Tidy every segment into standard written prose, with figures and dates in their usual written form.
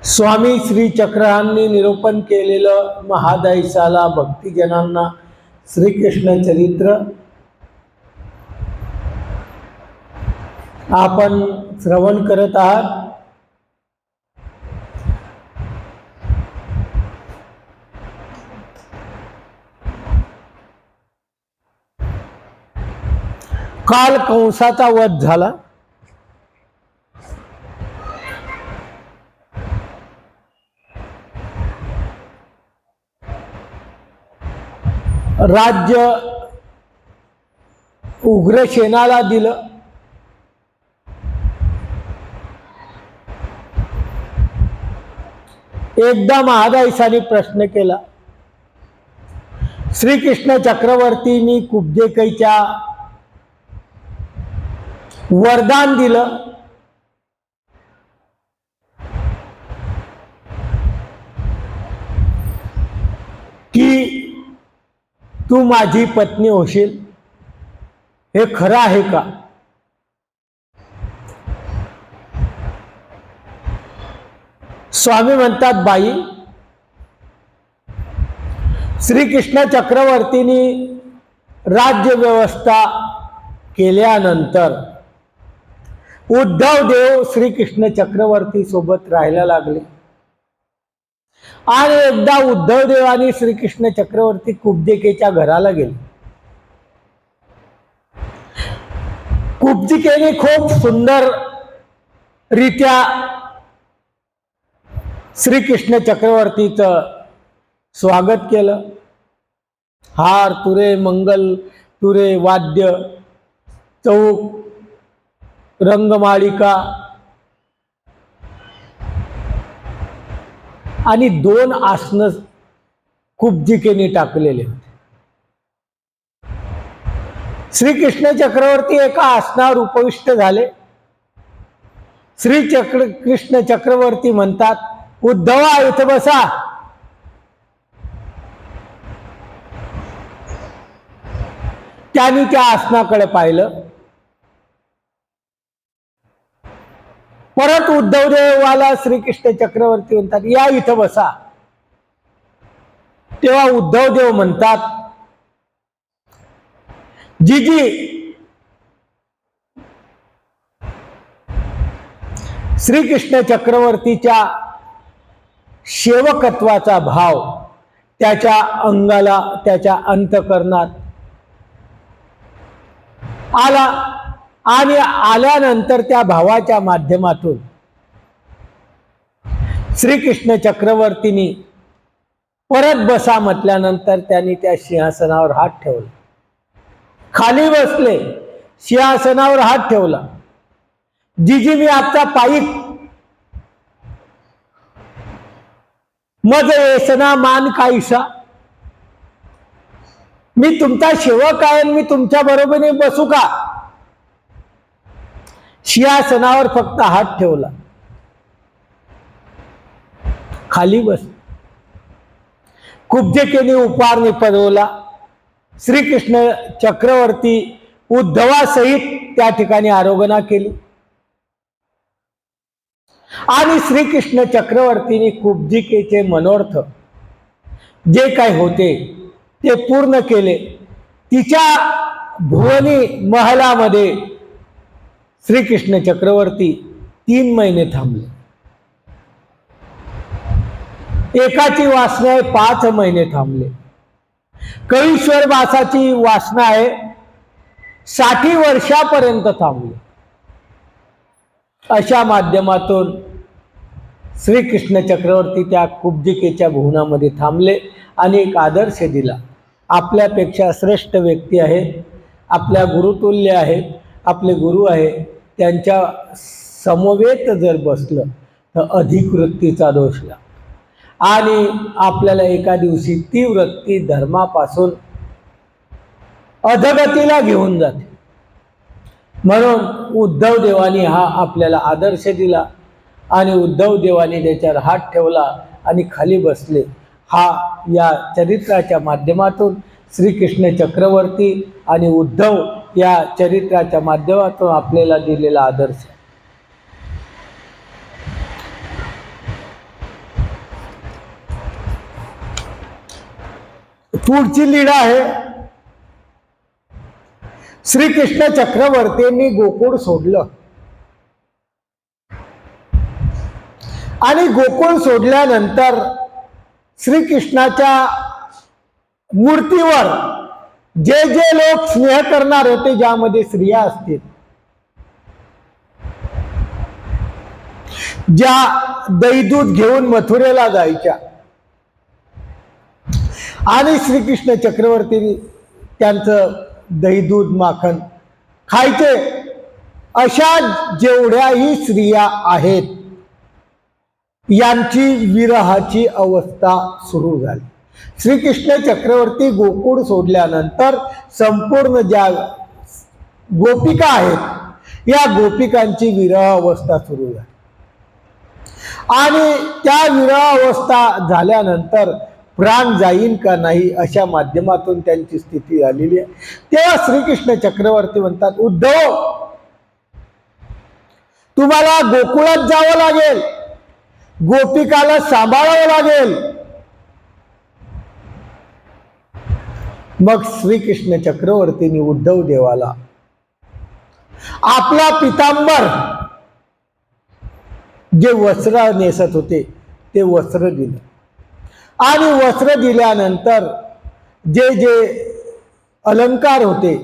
स्वामी श्री चक्रांनी निरूपण केलेलं महादायिसाला भक्तिजनांना श्रीकृष्ण चरित्र आपण श्रवण करत आहात। काल कंसाचा वध झाला। राज्य उग्रसेनाला दिलं। एकदा महादायिसाने प्रश्न केला, श्रीकृष्ण चक्रवर्तींनी कुब्जिकेच्या वरदान दिलं की तू माझी पत्नी होशील, हे खरं आहे का? स्वामी म्हणतात, बाई, श्रीकृष्ण चक्रवर्तींनी राज्य व्यवस्था केल्यानंतर उद्धव देव श्रीकृष्ण चक्रवर्ती सोबत राहायला लागले आणि एकदा उद्धव देवानी श्रीकृष्ण चक्रवर्ती कुब्जिकेच्या घराला गेले। कुब्जिकेने खूप सुंदर रीत्या श्रीकृष्ण चक्रवर्तीचं स्वागत केलं। हार तुरे, मंगल तुरे, वाद्य, चौक, रंगमाळिका आणि 2 आसनं कुब्जिकेने टाकलेले होते। श्रीकृष्ण चक्रवर्ती एका आसनावर उपविष्ट झाले। कृष्ण चक्रवर्ती म्हणतात, उद्धवा इथं बसा। त्यांनी त्या आसनाकडे पाहिलं। परत उद्धव देवाला श्रीकृष्ण चक्रवर्ती म्हणतात, या इथं बसा। तेव्हा उद्धव देव म्हणतात, जी श्रीकृष्ण चक्रवर्तीच्या सेवकत्वाचा भाव त्याच्या अंगाला, त्याच्या अंतःकरणात आला आणि आल्यानंतर त्या भावाच्या माध्यमातून श्रीकृष्ण चक्रवर्तींनी परत बसा म्हटल्यानंतर त्यांनी त्या सिंहासनावर हात ठेवला। खाली बसले, सिंहासनावर हात ठेवला। जिजी मी आपचा पाईक, मज येसना मान काहीसा, मी तुमचा सेवक आहे, मी तुमच्या बरोबरीने बसू का? सिंहासनावर फक्त हात ठेवला, खाली बस। कुब्जिकेने उपहार निपजवला। श्रीकृष्ण चक्रवर्ती उद्धवासहित त्या ठिकाणी आरोगणा केली आणि श्रीकृष्ण चक्रवर्तींनी कुब्जिकेचे मनोर्थ जे काही होते ते पूर्ण केले। तिच्या भुवनी महलामध्ये श्रीकृष्ण चक्रवर्ती 3 महिने थांबले। एकाची वासना आहे 5 महिने थांबले। कळीश्वर वासाची वासना आहे 60 वर्षापर्यंत थांबले। अशा माध्यमातून श्रीकृष्ण चक्रवर्ती त्या कुब्जिकेच्या भुवनामध्ये थांबले आणि एक आदर्श दिला। आपल्यापेक्षा श्रेष्ठ व्यक्ती आहेत, आपल्या गुरुतुल्य आहेत, आपले गुरु आहे, त्यांच्या समवेत जर बसलं तर अधिक वृत्तीचा दोष लागतो आणि आपल्याला एका दिवशी ती वृत्ती धर्मापासून अधगतीला घेऊन जाते। म्हणून उद्धव देवानी हा आपल्याला आदर्श दिला आणि उद्धव देवानी त्याच्यावर हात ठेवला आणि खाली बसले। हा या चरित्राच्या माध्यमातून श्रीकृष्ण चक्रवर्ती आणि उद्धव या चरित्राच्या माध्यमातून आपल्याला दिलेला आदर्श। पुढची लीला आहे, श्रीकृष्ण चक्रवर्तींनी गोकुळ सोडलं आणि गोकुळ सोडल्यानंतर श्रीकृष्णाच्या मूर्तीवर जे जे लोक स्नेह करणार होते, ज्यामध्ये स्त्रिया असतील, ज्या दहीदूध घेऊन मथुरेला जायच्या आणि श्रीकृष्ण चक्रवर्ती त्यांचं दहीदूध माखन खायचे, अशा जेवढ्याही स्त्रिया आहेत यांची विरहाची अवस्था सुरू झाली. श्रीकृष्ण चक्रवर्ती गोकुळ सोडल्यानंतर संपूर्ण ज्या गोपिका आहेत या गोपिकांची विरह अवस्था सुरू झाली आणि त्या विरह अवस्था झाल्यानंतर प्राण जाईल का नाही अशा माध्यमातून त्यांची स्थिती झालेली आहे. तेव्हा श्रीकृष्ण चक्रवर्ती म्हणतात, उद्धव, तुम्हाला गोकुळात जावं लागेल, गोपिकाला सांभाळावं लागेल. मग श्रीकृष्ण चक्रवर्तींनी उद्धव देवाला आपला पितांबर जे वस्त्र नेसत होते ते वस्त्र दिले आणि वस्त्र दिल्यानंतर जे जे अलंकार होते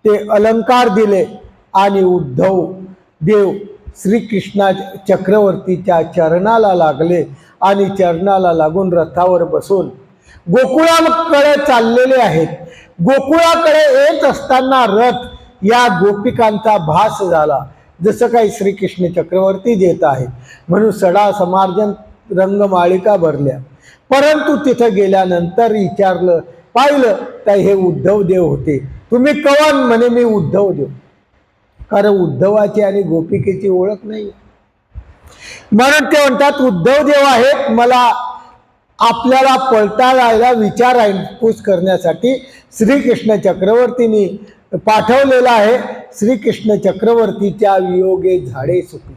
ते अलंकार दिले आणि उद्धव देव श्रीकृष्णा चक्रवर्तीच्या चरणाला लागले आणि चरणाला लागून रथावर बसून गोकुळाकडे चाललेले आहेत. गोकुळाकडे येत असताना रथ या गोपिकांचा भास झाला, जसं काही श्रीकृष्ण चक्रवर्ती देत आहेत म्हणून सडा समार्जन रंगमाळिका भरल्या. परंतु तिथं गेल्यानंतर विचारलं, पाहिलं तर हे उद्धव देव होते. तुम्ही कवन? म्हणे मी उद्धव देव. कारण उद्धवाची आणि गोपिकेची ओळख नाही, म्हणून ते म्हणतात उद्धव देव आहेत. मला आपल्याला पळताळायला विचारपूस करण्यासाठी श्रीकृष्ण चक्रवर्तींनी पाठवलेला आहे. श्रीकृष्ण चक्रवर्तीच्या वियोगे झाडे सुकली.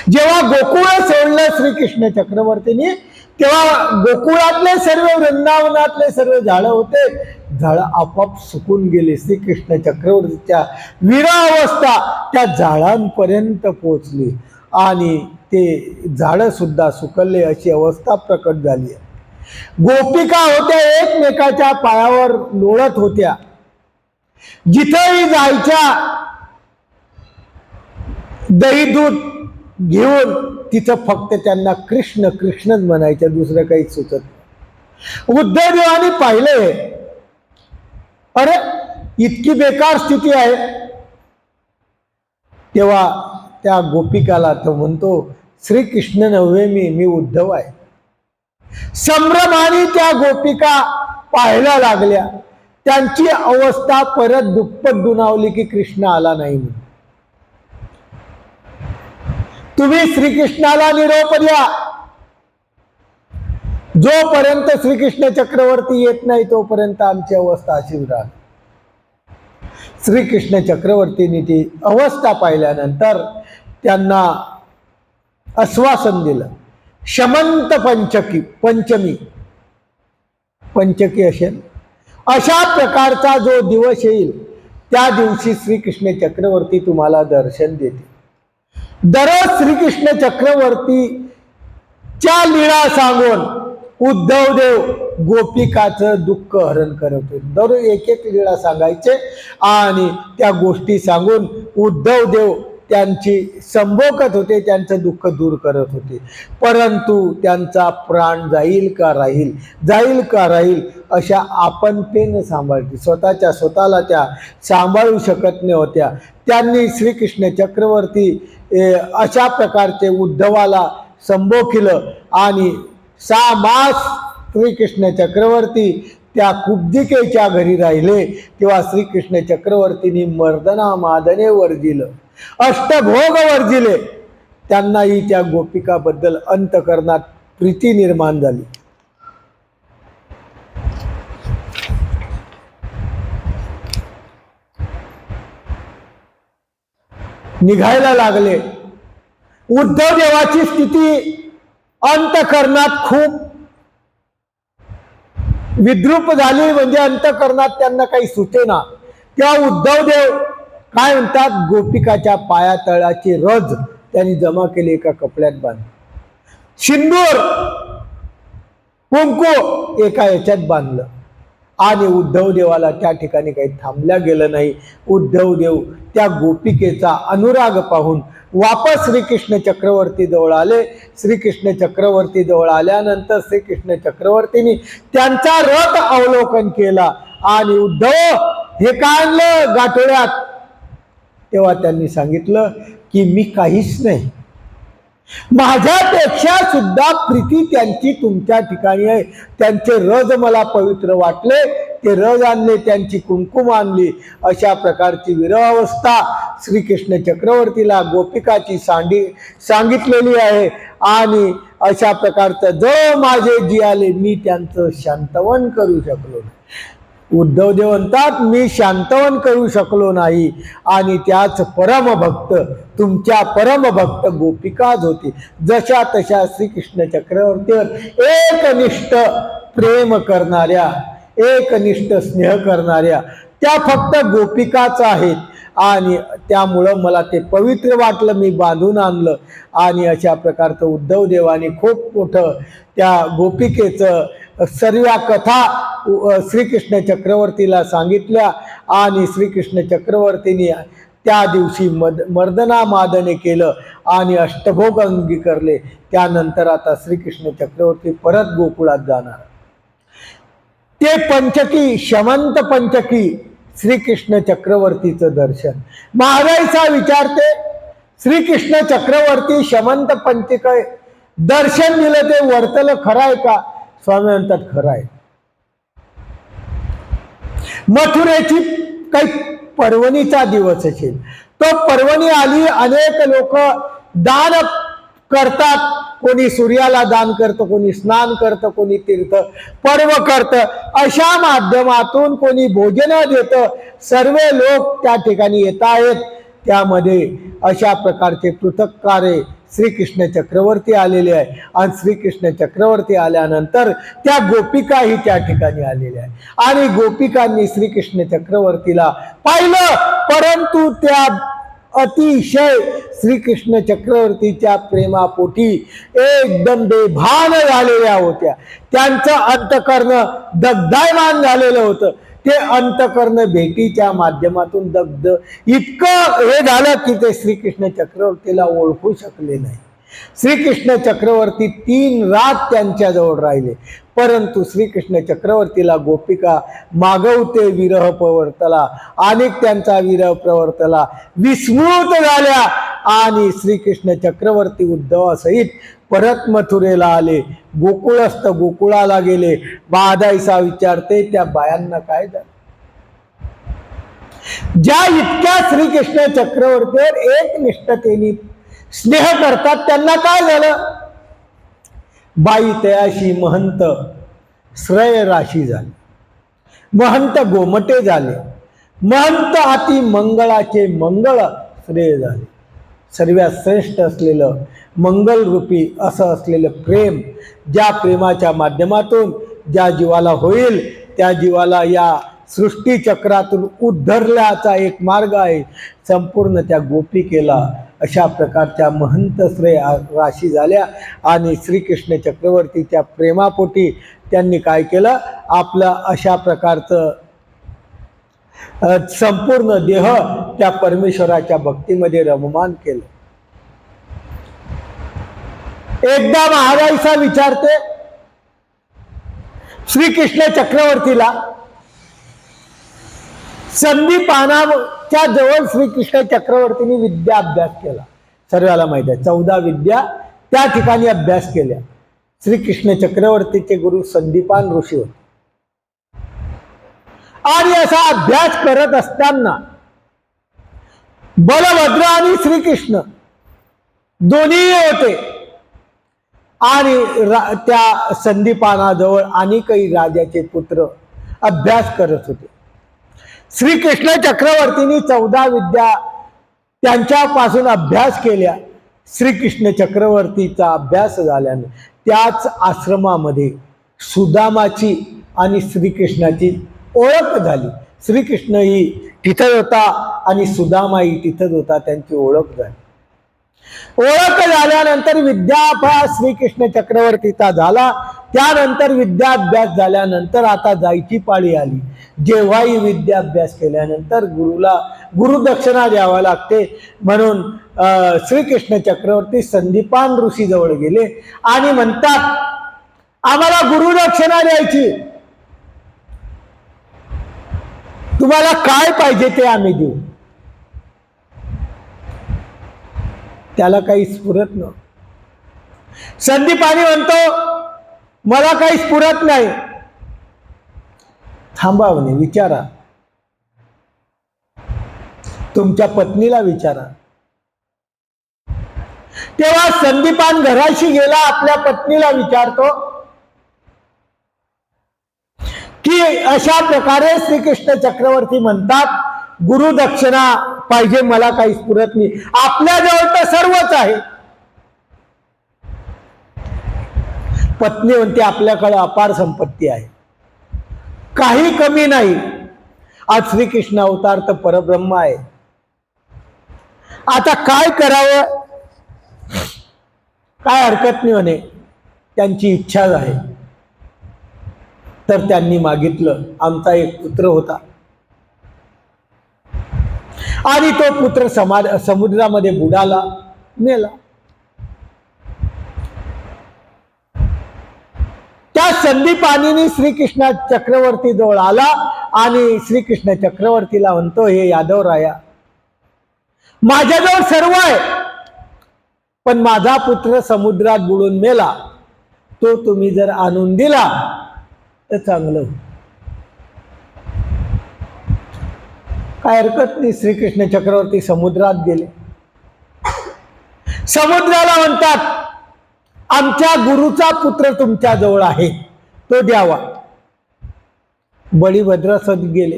जेव्हा गोकुळ सोडलं श्रीकृष्ण चक्रवर्तींनी, तेव्हा गोकुळातले सर्व, वृंदावनातले सर्व झाडं होते, झाडं आपोआप सुकून गेले. श्रीकृष्ण चक्रवर्तीच्या विरह अवस्था त्या झाडांपर्यंत पोहोचली आणि ते झाडं सुद्धा सुकलले अशी अवस्था प्रकट झाली आहे. गोपिका होत्या एकमेकाच्या पायावर लोळत होत्या, जिथेही जायच्या दहीदूध घेऊन तिथं फक्त त्यांना कृष्ण कृष्णच म्हणायच्या, दुसरं काही सुचत नाही. उद्धवदेवाने पाहिले, अरे इतकी बेकार स्थिती आहे. तेव्हा त्या गोपिकाला तो म्हणतो, श्रीकृष्ण नव्हे मी उद्धव आहे. संभ्रमाने त्या गोपिका पाहायला लागल्या. त्यांची अवस्था परत दुप्पट दुणावली की कृष्ण आला नाही म्हणून. तुम्ही श्रीकृष्णाला निरोप द्या. जोपर्यंत श्रीकृष्ण चक्रवर्ती येत नाही तोपर्यंत आमची अवस्था अशीच राहते. श्रीकृष्ण चक्रवर्तींनी ती अवस्था पाहिल्यानंतर त्यांना आश्वासन दिलं. शमंत पंचमी असेल, अशा प्रकारचा जो दिवस येईल त्या दिवशी श्रीकृष्ण चक्रवर्ती तुम्हाला दर्शन देते. दररोज श्रीकृष्ण चक्रवर्तीच्या लीळा सांगून उद्धव देव गोपिकाचं दुःख हरण करत होते. दररोज एक एक लीळा सांगायचे आणि त्या गोष्टी सांगून उद्धव देव त्यांची संभोगत होते, त्यांचं दुःख दूर करत होते. परंतु त्यांचा प्राण जाईल का राहील अशा आपणतेने सांभाळते. स्वतःला त्या सांभाळू शकत नव्हत्या. त्यांनी श्रीकृष्ण चक्रवर्ती अशा प्रकारचे उद्धवाला संबोधिलं आणि 6 मास श्रीकृष्ण चक्रवर्ती त्या कुब्जिकेच्या घरी राहिले. तेव्हा श्रीकृष्ण चक्रवर्तींनी मर्दना मादने वर्जिलं, अष्टभोग वर्जिले. त्यांनाही त्या गोपिकाबद्दल अंतकरणात प्रीती निर्माण झाली. निघायला लागले. उद्धव देवाची स्थिती अंतकरणात खूप विद्रूप झाली, म्हणजे अंतःकरणात त्यांना काही सुचेना. त्या उद्धवदेव काय म्हणतात, गोपिकाच्या पायातळाची रज त्यांनी जमा केली, एका कपड्यात बांधली. सिंदूर कुंकू एका याच्यात बांधलं. आणि उद्धव देवाला त्या ठिकाणी काही थांबल्या गेलं नाही. उद्धव देव त्या गोपिकेचा अनुराग पाहून वापस श्रीकृष्ण चक्रवर्ती जवळ आले. श्रीकृष्ण चक्रवर्ती जवळ आल्यानंतर श्रीकृष्ण चक्रवर्तींनी त्यांचा रथ अवलोकन केला आणि उद्धव हे काय आणलं गाठोड्यात. तेव्हा त्यांनी सांगितलं की मी काहीच नाही, माझ्यापेक्षा सुद्धा प्रीती त्यांची तुमच्या ठिकाणी आहे. त्यांचे रज मला पवित्र वाटले, ते रज आणले, त्यांची कुंकुम आणली. अशा प्रकारची विरहावस्था श्रीकृष्ण चक्रवर्तीला गोपिकाची सांगितलेली आहे. आणि अशा प्रकारचं जो माझे जी आले मी त्यांचं शांतवन करू शकलो नाही. उद्धवदेव म्हणतात मी शांतवन करू शकलो नाही. आणि त्याच परमभक्त, तुमच्या परमभक्त गोपिकाच होती. जशा तशा श्रीकृष्ण चक्रवर्तीवर एकनिष्ठ प्रेम करणाऱ्या, एकनिष्ठ स्नेह करणाऱ्या त्या फक्त गोपिकाच आहेत. आणि त्यामुळं मला ते पवित्र वाटलं, मी बांधून आणलं. आणि अशा प्रकारचं उद्धवदेवाने खूप मोठं त्या गोपिकेचं सर्व कथा श्रीकृष्ण चक्रवर्तीला सांगितल्या. आणि श्रीकृष्ण चक्रवर्तीने त्या दिवशी मर्दना मादने केलं आणि अष्टभोग अंगीकारले. त्यानंतर आता श्रीकृष्ण चक्रवर्ती परत गोकुळात जाणार. ते पंचकी, शमंत पंचकी श्रीकृष्ण चक्रवर्तीचं दर्शन. महाराईचा विचारते श्रीकृष्ण चक्रवर्ती शमंत पंचक दर्शन दिलं ते वर्तलं खरं आहे का? स्वामी म्हणतात खरं आहे. मथुरेची काही पर्वणीचा दिवस असेल, तो पर्वणी आली, अनेक लोक दान करतात. कोणी सूर्याला दान करतं, कोणी स्नान करतं, कोणी तीर्थ पर्व करतं. अशा माध्यमातून कोणी भोजन देतं. सर्व लोक त्या ठिकाणी येत आहेत. त्यामध्ये अशा प्रकारचे पृथक कार्य श्रीकृष्ण चक्रवर्ती आलेले आहे. आणि श्रीकृष्ण चक्रवर्ती आल्यानंतर त्या गोपिकाही त्या ठिकाणी आलेल्या आहे. आणि गोपिकांनी श्रीकृष्ण चक्रवर्तीला पाहिलं, परंतु त्या अतिशय श्रीकृष्ण चक्रवर्तीच्या प्रेमापोटी एकदम बेभान झालेल्या होत्या. त्यांचं अंतकर्ण दग्धायमान झालेलं होतं. ते अंतकर्ण भेटीच्या माध्यमातून दग्ध इतकं हे झालं की ते श्रीकृष्ण चक्रवर्तीला ओळखू शकले नाही. श्रीकृष्ण चक्रवर्ती 3 रात त्यांच्याजवळ राहिले. परंतु श्रीकृष्ण चक्रवर्तीला गोपिका मागवते विरह प्रवर्तला, अनेक त्यांचा विरह प्रवर्तला, विस्मृत झाल्या. आणि श्रीकृष्ण चक्रवर्ती उद्धवासहित परत मथुरेला आले. गोकुळस्थ गोकुळाला गेले. बाधाईसा विचारते त्या बायांना काय झालं. ज्या इतक्या श्रीकृष्ण चक्रवर्तीवर एकनिष्ठतेने स्नेह करतात त्यांना काय झालं. बाई तयाशी महंत श्रेय राशी झाले, महंत गोमटे झाले, महंत अति मंगळाचे मंगळ श्रेय झाले. सर्वात श्रेष्ठ असलेलं मंगल रूपी असं असलेलं प्रेम, ज्या प्रेमाच्या माध्यमातून ज्या जीवाला होईल त्या जीवाला या सृष्टी चक्रातून उद्धरल्याचा एक मार्ग आहे. संपूर्ण त्या गोपिकेला अशा प्रकारच्या महंत श्रेय राशी झाल्या. आणि श्रीकृष्ण चक्रवर्तीच्या प्रेमापोटी त्यांनी काय केलं, आपलं अशा प्रकारचं संपूर्ण देह त्या परमेश्वराच्या भक्तीमध्ये रममान केलं. एकदा महाराईसा विचारते श्रीकृष्ण चक्रवर्तीला, संदीपानाच्या जवळ श्रीकृष्ण चक्रवर्तींनी विद्या अभ्यास केला. सर्वाला माहित आहे 14 विद्या त्या ठिकाणी अभ्यास केल्या. श्रीकृष्ण चक्रवर्तीचे गुरु संदीपान ऋषी होते. आणि असा अभ्यास करत असताना बलभद्र आणि श्रीकृष्ण दोन्ही होते. आणि त्या संदीपानाजवळ आणि काही राजाचे पुत्र अभ्यास करत होते. श्रीकृष्ण चक्रवर्तींनी 14 विद्या त्यांच्यापासून अभ्यास केल्या. श्रीकृष्ण चक्रवर्तीचा अभ्यास झाल्याने त्याच आश्रमामध्ये सुदामाची आणि श्रीकृष्णाची ओळख झाली. श्रीकृष्णही तिथंच होता आणि सुदामाही तिथंच होता, त्यांची ओळख झाली. ओळख झाल्यानंतर विद्याभ्यास श्रीकृष्ण चक्रवर्तीचा झाला. त्यानंतर विद्याभ्यास झाल्यानंतर आता जायची पाळी आली. जेव्हाही विद्याभ्यास केल्यानंतर गुरुदक्षिणा द्यावा लागते. म्हणून श्रीकृष्ण चक्रवर्ती संदीपान ऋषी जवळ गेले आणि म्हणतात, आम्हाला गुरुदक्षिणा द्यायची, तुम्हाला काय पाहिजे ते आम्ही देऊ. त्याला काही स्फुरत न. संदीपानी म्हणतो, मला काही स्फुरत नाही. थांबा म्हणे, विचारा, तुमच्या पत्नीला विचारा. तेव्हा संदीपान घराशी गेला, आपल्या पत्नीला विचारतो की अशा प्रकारे श्रीकृष्ण चक्रवर्ती म्हणतात, गुरुदक्षिणा पाहिजे, मला काही स्फुरत नाही. आपल्याजवळ तर सर्वच आहे. पत्नी म्हणते, आपल्याकडे अपार संपत्ती आहे, काही कमी नाही. आज श्रीकृष्ण अवतार तर परब्रह्म आहे. आता काय करावं, काय हरकत नाही म्हणे, त्यांची इच्छा आहे. तर त्यांनी मागितलं, आमचा एक पुत्र होता आणि तो पुत्र समुद्रामध्ये बुडाला, मेला. त्या संदीपानीने श्रीकृष्ण चक्रवर्ती जवळ आला आणि श्रीकृष्ण चक्रवर्तीला म्हणतो, हे यादवराया, माझ्याजवळ सर्व आहे, पण माझा पुत्र समुद्रात बुडून मेला, तो तुम्ही जर आणून दिला तर चांगलं. काय हरकत नाही. श्रीकृष्ण चक्रवर्ती समुद्रात गेले. समुद्राला म्हणतात, आमच्या गुरुचा पुत्र तुमच्या जवळ आहे, तो द्यावा. बळीभद्रासह गेले.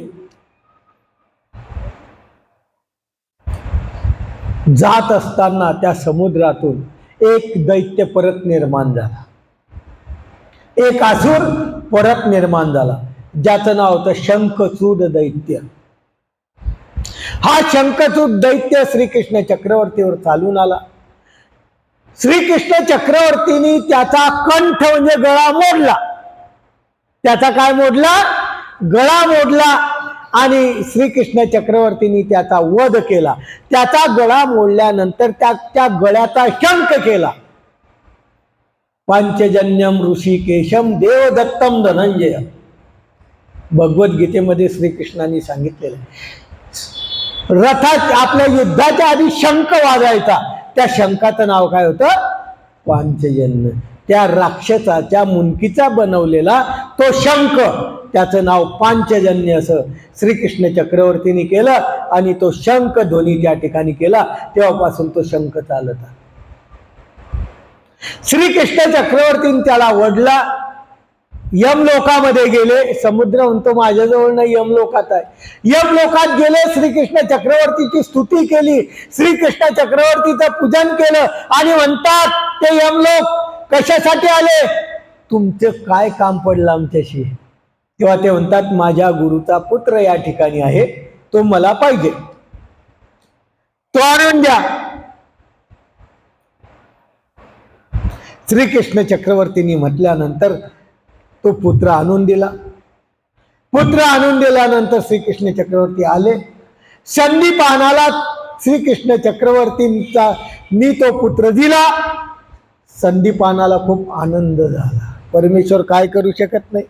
जात असताना त्या समुद्रातून एक दैत्य परत निर्माण झाला, एक असुर परत निर्माण झाला, ज्याचं नाव होतं शंखचूड दैत्य. हा शंखचूड दैत्य श्रीकृष्ण चक्रवर्तीवर चालून आला. श्रीकृष्ण चक्रवर्तीने त्याचा कंठ म्हणजे गळा मोडला. त्याचा काय मोडला? गळा मोडला. आणि श्रीकृष्ण चक्रवर्तीने त्याचा वध केला. त्याचा गळा मोडल्यानंतर त्या गळ्याचा शंख केला. पांचजन्यम ऋषिकेशम देवदत्तम धनंजय, भगवद्गीतेमध्ये श्रीकृष्णाने सांगितलेलं. रथात आपल्या युद्धाच्या आधी शंख वाजायचा, त्या शंखाचं नाव काय होतं? पांचजन्य. त्या राक्षसाच्या मुंडकीचा बनवलेला तो शंख, त्याचं नाव पांचजन्य असं श्रीकृष्ण चक्रवर्तीने केलं. आणि तो शंख ध्वनी त्या ठिकाणी केला, तेव्हापासून तो शंख चालत आला. श्रीकृष्ण चक्रवर्तीने त्याला वडला. यमलोकामध्ये गेले. समुद्र म्हणतो माझ्याजवळ नाही, यमलोकात आहे. यमलोकात गेले. श्रीकृष्ण चक्रवर्तीची स्तुती केली, श्रीकृष्ण चक्रवर्तीचं पूजन केलं आणि म्हणतात, ते यमलोक कशासाठी आले? तुमचं काय काम पडलं आमच्याशी? तेव्हा ते म्हणतात, माझ्या गुरुचा पुत्र या ठिकाणी आहे, तो मला पाहिजे, तो आणून द्या. श्रीकृष्ण चक्रवर्तींनी म्हटल्यानंतर तो पुत्र आणून दिला. पुत्र आणून दिल्यानंतर श्रीकृष्ण चक्रवर्ती आले. संदीपानाला श्रीकृष्ण चक्रवर्तींचा मी तो पुत्र दिला. संदीपानाला खूप आनंद झाला. परमेश्वर काय करू शकत नाही,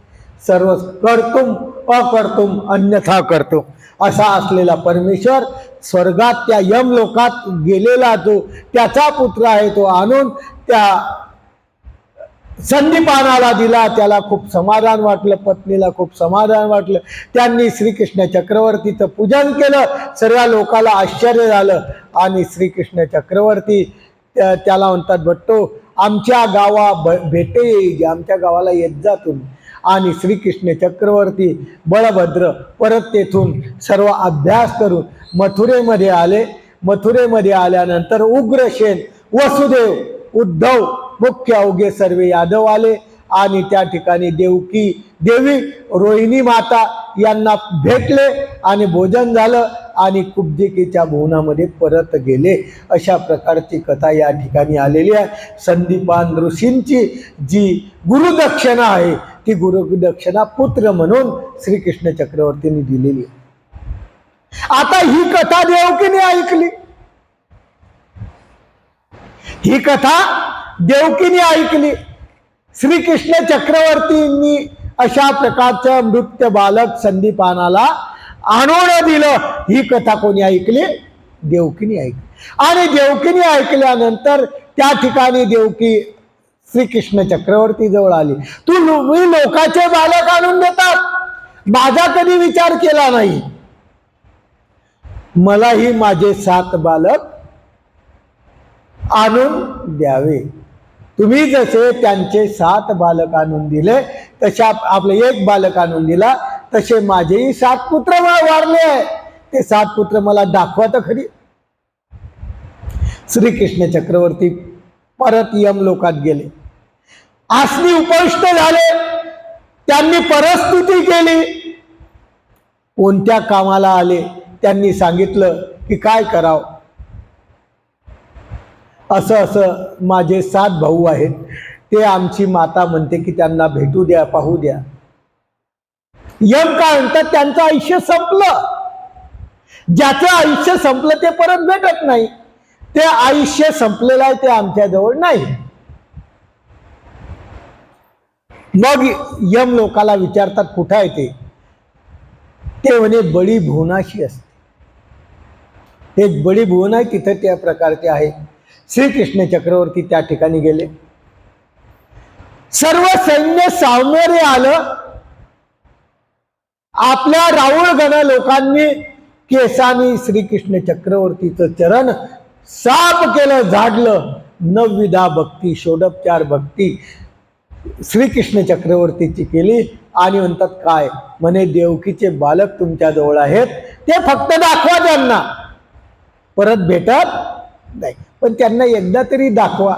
सर्व कर्तुम अकर्तुम अन्यथा करतो असा असलेला परमेश्वर स्वर्गात त्या यमलोकात गेलेला जो त्याचा पुत्र आहे, तो आणून त्या संदीपानाला दिला. त्याला खूप समाधान वाटलं, पत्नीला खूप समाधान वाटलं. त्यांनी श्रीकृष्ण चक्रवर्तीचं पूजन केलं. सर्व लोकाला आश्चर्य झालं. आणि श्रीकृष्ण चक्रवर्ती त्याला म्हणतात, भट्टो आमच्या गावा भेटे येईल, आमच्या गावाला येत जा तुम्ही. आणि श्रीकृष्ण चक्रवर्ती बळभद्र परत तेथून सर्व अभ्यास करून मथुरेमध्ये आले. मथुरेमध्ये आल्यानंतर उग्रसेन, वसुदेव, उद्धव, मुख्य अवघे सर्व यादव आले आणि त्या ठिकाणी देवकी देवी रोहिणी माता यांना भेटले आणि भोजन झालं आणि कुब्जिकेच्या भुवनामध्ये परत गेले. अशा प्रकारची कथा या ठिकाणी आलेली आहे. संदीपान ऋषींची जी गुरुदक्षिणा आहे ती गुरुदक्षिणा पुत्र म्हणून श्रीकृष्ण चक्रवर्तींनी दिलेली आहे. आता ही कथा देवकीने ऐकली. ही कथा देवकीने ऐकली. श्रीकृष्ण चक्रवर्तींनी अशा प्रकारचं मृत बालक संदीपानाला आणून दिलं. ही कथा कोणी ऐकली? देवकीने ऐकली. आणि देवकीने ऐकल्यानंतर त्या ठिकाणी देवकी श्रीकृष्ण चक्रवर्ती जवळ आली. तुम्ही लोकांचे बालक आणून देतात, माझा कधी विचार केला नाही. मलाही माझे 7 बालक आणून द्यावे. तुम्ही जसे त्यांचे 7 बालक आणून दिले, तशा आपले 1 बालक आणून दिला, तसे माझेही 7 पुत्र वारले आहे. ते 7 पुत्र मला दाखवा तर खरी. श्रीकृष्ण चक्रवर्ती परत यमलोकात गेले. आसनी उपविष्ट झाले. त्यांनी परस्तुती केली. कोणत्या कामाला आले त्यांनी सांगितलं की काय करावं. असं माझे 7 भाऊ आहेत, ते आमची माता म्हणते की त्यांना भेटू द्या, पाहू द्या. यम काय म्हणतात, त्यांचं आयुष्य संपलं. ज्याचं आयुष्य संपलं ते परत भेटत नाही. ते आयुष्य संपलेलं आहे, ते आमच्या जवळ नाही. मग यम लोकाला विचारतात कुठं आहे ते. ते म्हणे बळी भुवनाशी असते. ते बळी भुवन आहे, तिथं त्या प्रकारचे आहे. श्रीकृष्ण चक्रवर्ती त्या ठिकाणी गेले. सर्व सैन्य सावमेरे आलं. आपल्या राऊळगण लोकांनी केसानी श्रीकृष्ण चक्रवर्तीचं चरण साफ केलं, झाडलं. 9विधा भक्ती, षोडोपचार भक्ती श्रीकृष्ण चक्रवर्तीची केली. आणि म्हणतात काय म्हणे, देवकीचे बालक तुमच्या जवळ आहेत, ते फक्त दाखवा. त्यांना परत भेटत नाही, पण त्यांना एकदा तरी दाखवा.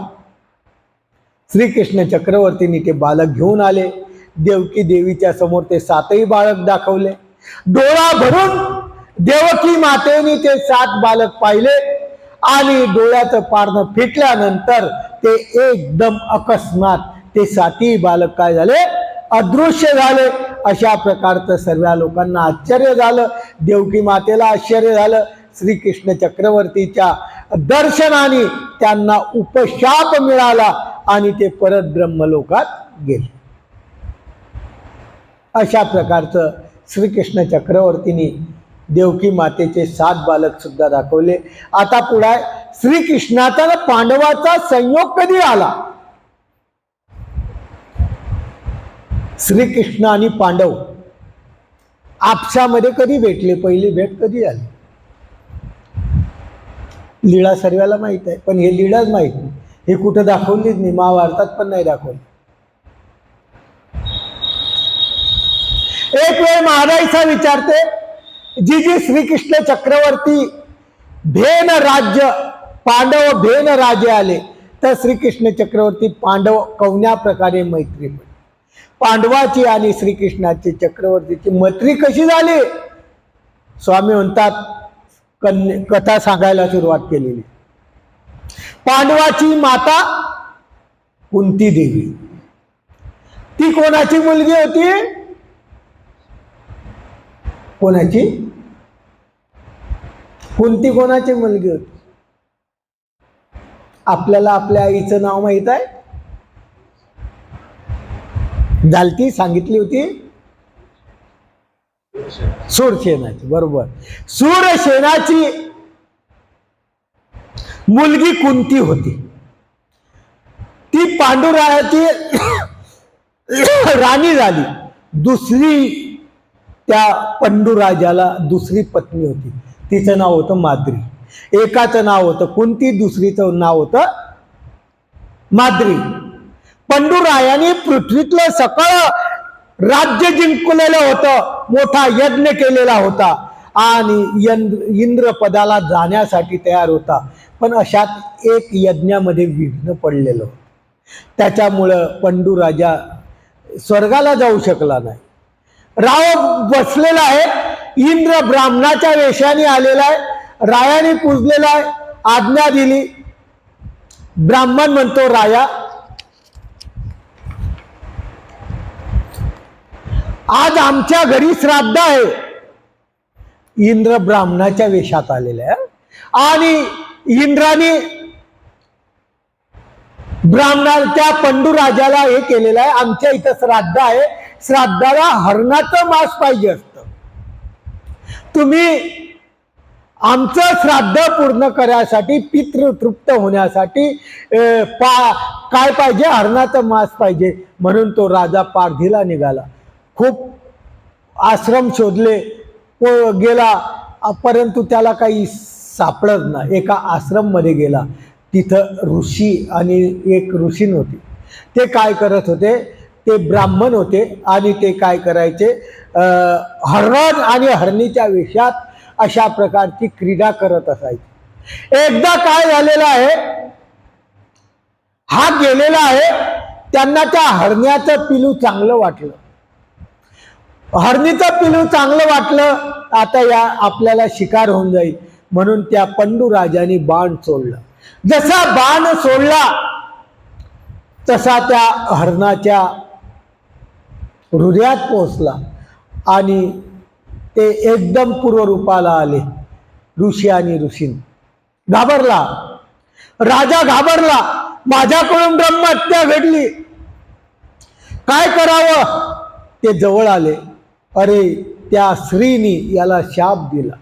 श्रीकृष्ण चक्रवर्तींनी ते बालक घेऊन आले. देवकी देवीच्या समोर ते 7ही बालक दाखवले. डोळा भरून देवकी मातेने ते 7 बालक पाहिले आणि डोळ्याचं पारणं फिटल्यानंतर ते एकदम अकस्मात ते 7ही बालक काय झाले, अदृश्य झाले. अशा प्रकारचं सर्व लोकांना आश्चर्य झालं. देवकी मातेला आश्चर्य झालं. श्रीकृष्ण चक्रवर्तीच्या दर्शनाने त्यांना उपशाप मिळाला आणि ते परत ब्रह्मलोकात गेले. अशा प्रकारचं श्रीकृष्ण चक्रवर्तींनी देवकी मातेचे 7 बालक सुद्धा दाखवले. आता पुढे श्रीकृष्णाचा पांडवाचा संयोग कधी आला? श्रीकृष्ण आणि पांडव आपसामध्ये कधी भेटले? पहिली भेट कधी झाली? लीळा सर्वाला माहित आहे, पण हे लीळाच माहित नाही. हे कुठं दाखवलीच नाही, महाभारतात पण नाही दाखवली. एक वेळ महाराजा विचारते, जी श्रीकृष्ण चक्रवर्ती भेन राज्य पांडव भेन राजे आले, तर श्रीकृष्ण चक्रवर्ती पांडव कवन्या प्रकारे मैत्री पडली. पांडवाची आणि श्रीकृष्णाची चक्रवर्तीची मैत्री कशी झाली? स्वामी म्हणतात कथा सांगायला सुरुवात केलेली. पांडवाची माता कुंती देवी, ती कोणाची मुलगी होती? कोणाची? कुंती कोणाची मुलगी होती? आपल्याला आपल्या आईचं नाव माहित आहे? झालती सांगितली होती सूरसेनाची. बरोबर, सूरसेनाची मुलगी कुंती होती. ती पांडुरायाची राणी झाली. दुसरी त्या पंडुराजाला दुसरी पत्नी होती, तिचं नाव होतं माद्री. एकाचं नाव होतं कुंती, दुसरीचं नाव होतं माद्री. पंडुरायाने पृथ्वीतलं सगळं राज्य जिंकलेलं होतं, मोठा यज्ञ केलेला होता आणि इंद्रपदाला जाण्यासाठी तयार होता. पण अशात एक यज्ञामध्ये विघ्न पडलेलं होतं. त्याच्यामुळं पंडुराजा स्वर्गाला जाऊ शकला नाही. राव बसलेला आहे, इंद्र ब्राह्मणाच्या वेशाने आलेला आहे, रायाने पूजलेला आहे, आज्ञा दिली. ब्राह्मण म्हणतो, राया आज आमच्या घरी श्राद्ध आहे. इंद्र ब्राह्मणाच्या वेशात आलेला आहे आणि इंद्राने ब्राह्मणाच्या पंडूराजाला हे केलेलं आहे, आमच्या इथं श्राद्ध आहे, श्राद्धाला हरणाचं मांस पाहिजे असतं, तुम्ही आमचं श्राद्ध पूर्ण करण्यासाठी, पितृ तृप्त होण्यासाठी काय पाहिजे, हरणाचं मांस पाहिजे. म्हणून तो राजा पारधीला निघाला. खूप आश्रम शोधले, गेला, परंतु त्याला काही सापडत नाही. एका आश्रम मध्ये गेला, तिथं ऋषी आणि एक ऋषीण होते. ते काय करत होते, ते ब्राह्मण होते आणि ते काय करायचे, हरण आणि हरणीच्या वेशात अशा प्रकारची क्रीडा करत असायची. एकदा काय झालेलं आहे, हा गेलेला आहे, त्यांना त्या हरण्याचं पिलू चांगलं वाटलं, हरणीचं पिलू चांगलं वाटलं, आता या आपल्याला शिकार होऊन जाईल म्हणून त्या पंडूराजाने बाण सोडला. जसा बाण सोडला तसा त्या हरणाच्या हृदयात पोहोचला आणि ते एकदम पूर्वरूपाला आले. ऋषी आणि ऋषीन घाबरला, राजा घाबरला, माझ्याकडून ब्रह्महत्या घडली, काय करावं. ते जवळ आले, अरे त्या स्त्रीनी याला शाप दिला,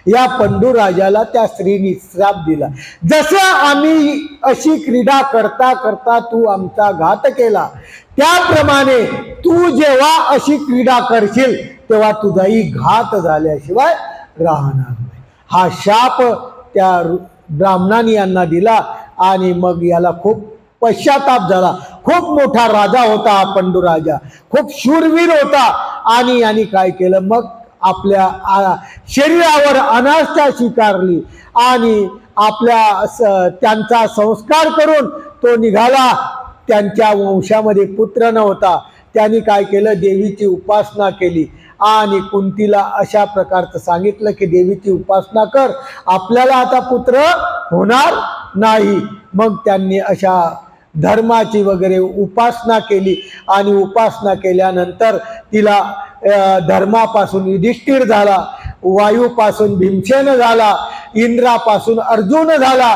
या पंडूराजाला त्या स्त्रीनी श्राप दिला. जसं आम्ही अशी क्रीडा करता करता तू आमचा घात केला, त्याप्रमाणे तू जेव्हा अशी क्रीडा करशील तेव्हा तुझाही घात झाल्याशिवाय राहणार नाही. हा शाप त्या ब्राह्मणाने यांना दिला आणि मग याला खूप पश्चाताप झाला. खूप मोठा राजा होता हा पंडूराजा, खूप शूरवीर होता आणि यांनी काय केलं, मग आपल्या शरीरावर अनास्था स्वीकारली आणि त्यांचा संस्कार करून तो निघाला. त्यांच्या वंशामध्ये पुत्र नव्हता, त्यांनी काय केलं, देवीची उपासना केली आणि कुंतीला अशा प्रकारचं सांगितलं की देवीची उपासना कर, आपल्याला आता पुत्र होणार नाही. मग त्यांनी अशा धर्माची वगैरे उपासना केली आणि उपासना केल्यानंतर तिला धर्मापासून युधिष्ठिर झाला, वायूपासून भीमसेन झाला, इंद्रापासून अर्जुन झाला,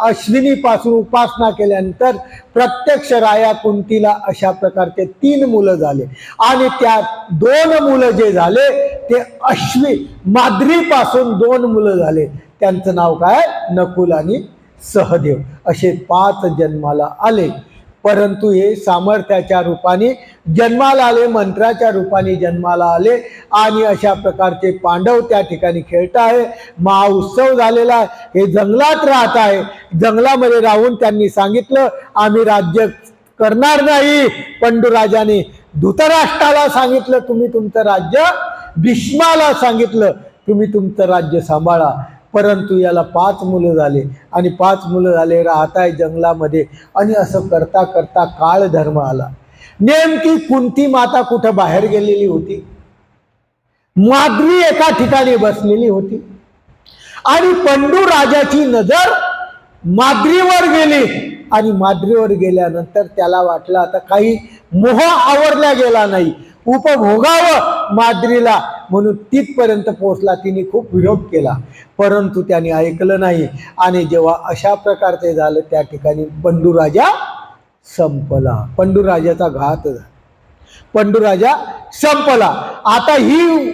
अश्विनीपासून उपासना केल्यानंतर प्रत्यक्ष राया कुंतीला अशा प्रकारचे 3 मुलं झाले आणि त्या 2 मुलं जे झाले ते माद्रीपासून 2 मुलं झाले. त्यांचं नाव काय, नकुल आणि सहदेव, असे 5 जन्माला आले. परंतु हे सामर्थ्याच्या रूपाने जन्माला आले, मंत्राच्या रूपाने जन्माला आले आणि अशा प्रकारचे पांडव त्या ठिकाणी खेळत आहे. महाउत्सव झालेला आहे, हे जंगलात राहत आहे. जंगलामध्ये राहून त्यांनी सांगितलं आम्ही राज्य करणार नाही. पंडूराजाने धृतराष्ट्राला सांगितलं तुम्ही तुमचं राज्य, भीष्माला सांगितलं तुम्ही तुमचं राज्य सांभाळा. परंतु याला 5 मुलं झाले आणि 5 मुलं झाले, राहत आहे जंगलामध्ये आणि असं करता करता काळ धर्म आला. नेमकी कुंती माता कुठं बाहेर गेलेली होती, माद्री एका ठिकाणी बसलेली होती आणि पंडू राजाची नजर माद्रीवर गेली आणि माद्रीवर गेल्यानंतर त्याला वाटलं आता काही मोह आवरला गेला नाही, उपभोगावं माद्रीला, म्हणून तिथपर्यंत पोहोचला. तिने खूप विरोध केला परंतु त्याने ऐकलं नाही आणि जेव्हा अशा प्रकारचे झालं त्या ठिकाणी पंडूराजा संपला. पंडूराजाचा घात झाला, पंडूराजा संपला. आता ही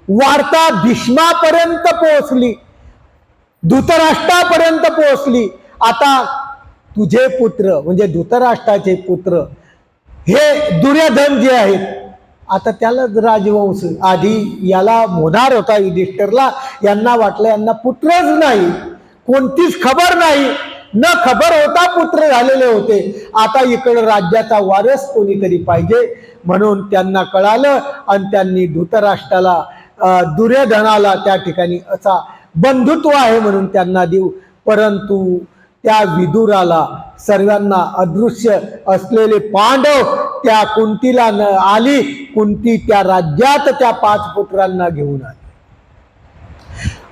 वार्ता भीष्मापर्यंत पोहोचली, धृतराष्ट्रापर्यंत पोहोचली. आता तुझे पुत्र म्हणजे धृतराष्ट्राचे पुत्र हे दुर्योधन जे आहेत, आता त्याला राजवंश आधी याला होणार होता युधिष्ठिरला, यांना वाटलं यांना पुत्रच नाही, कोणतीच खबर नाही, न खबर होता पुत्र झालेले होते. आता इकडं राज्याचा वारस कोणीतरी पाहिजे म्हणून त्यांना कळालं आणि त्यांनी धृतराष्ट्राला दुर्योधनाला त्या ठिकाणी असा बंधुत्व आहे म्हणून त्यांना देऊ. परंतु त्या विदुराला सर्वांना अदृश्य असलेले पांडव त्या कुंतीला आली. कुंती त्या राज्यात त्या 5 पुत्रांना घेऊन आली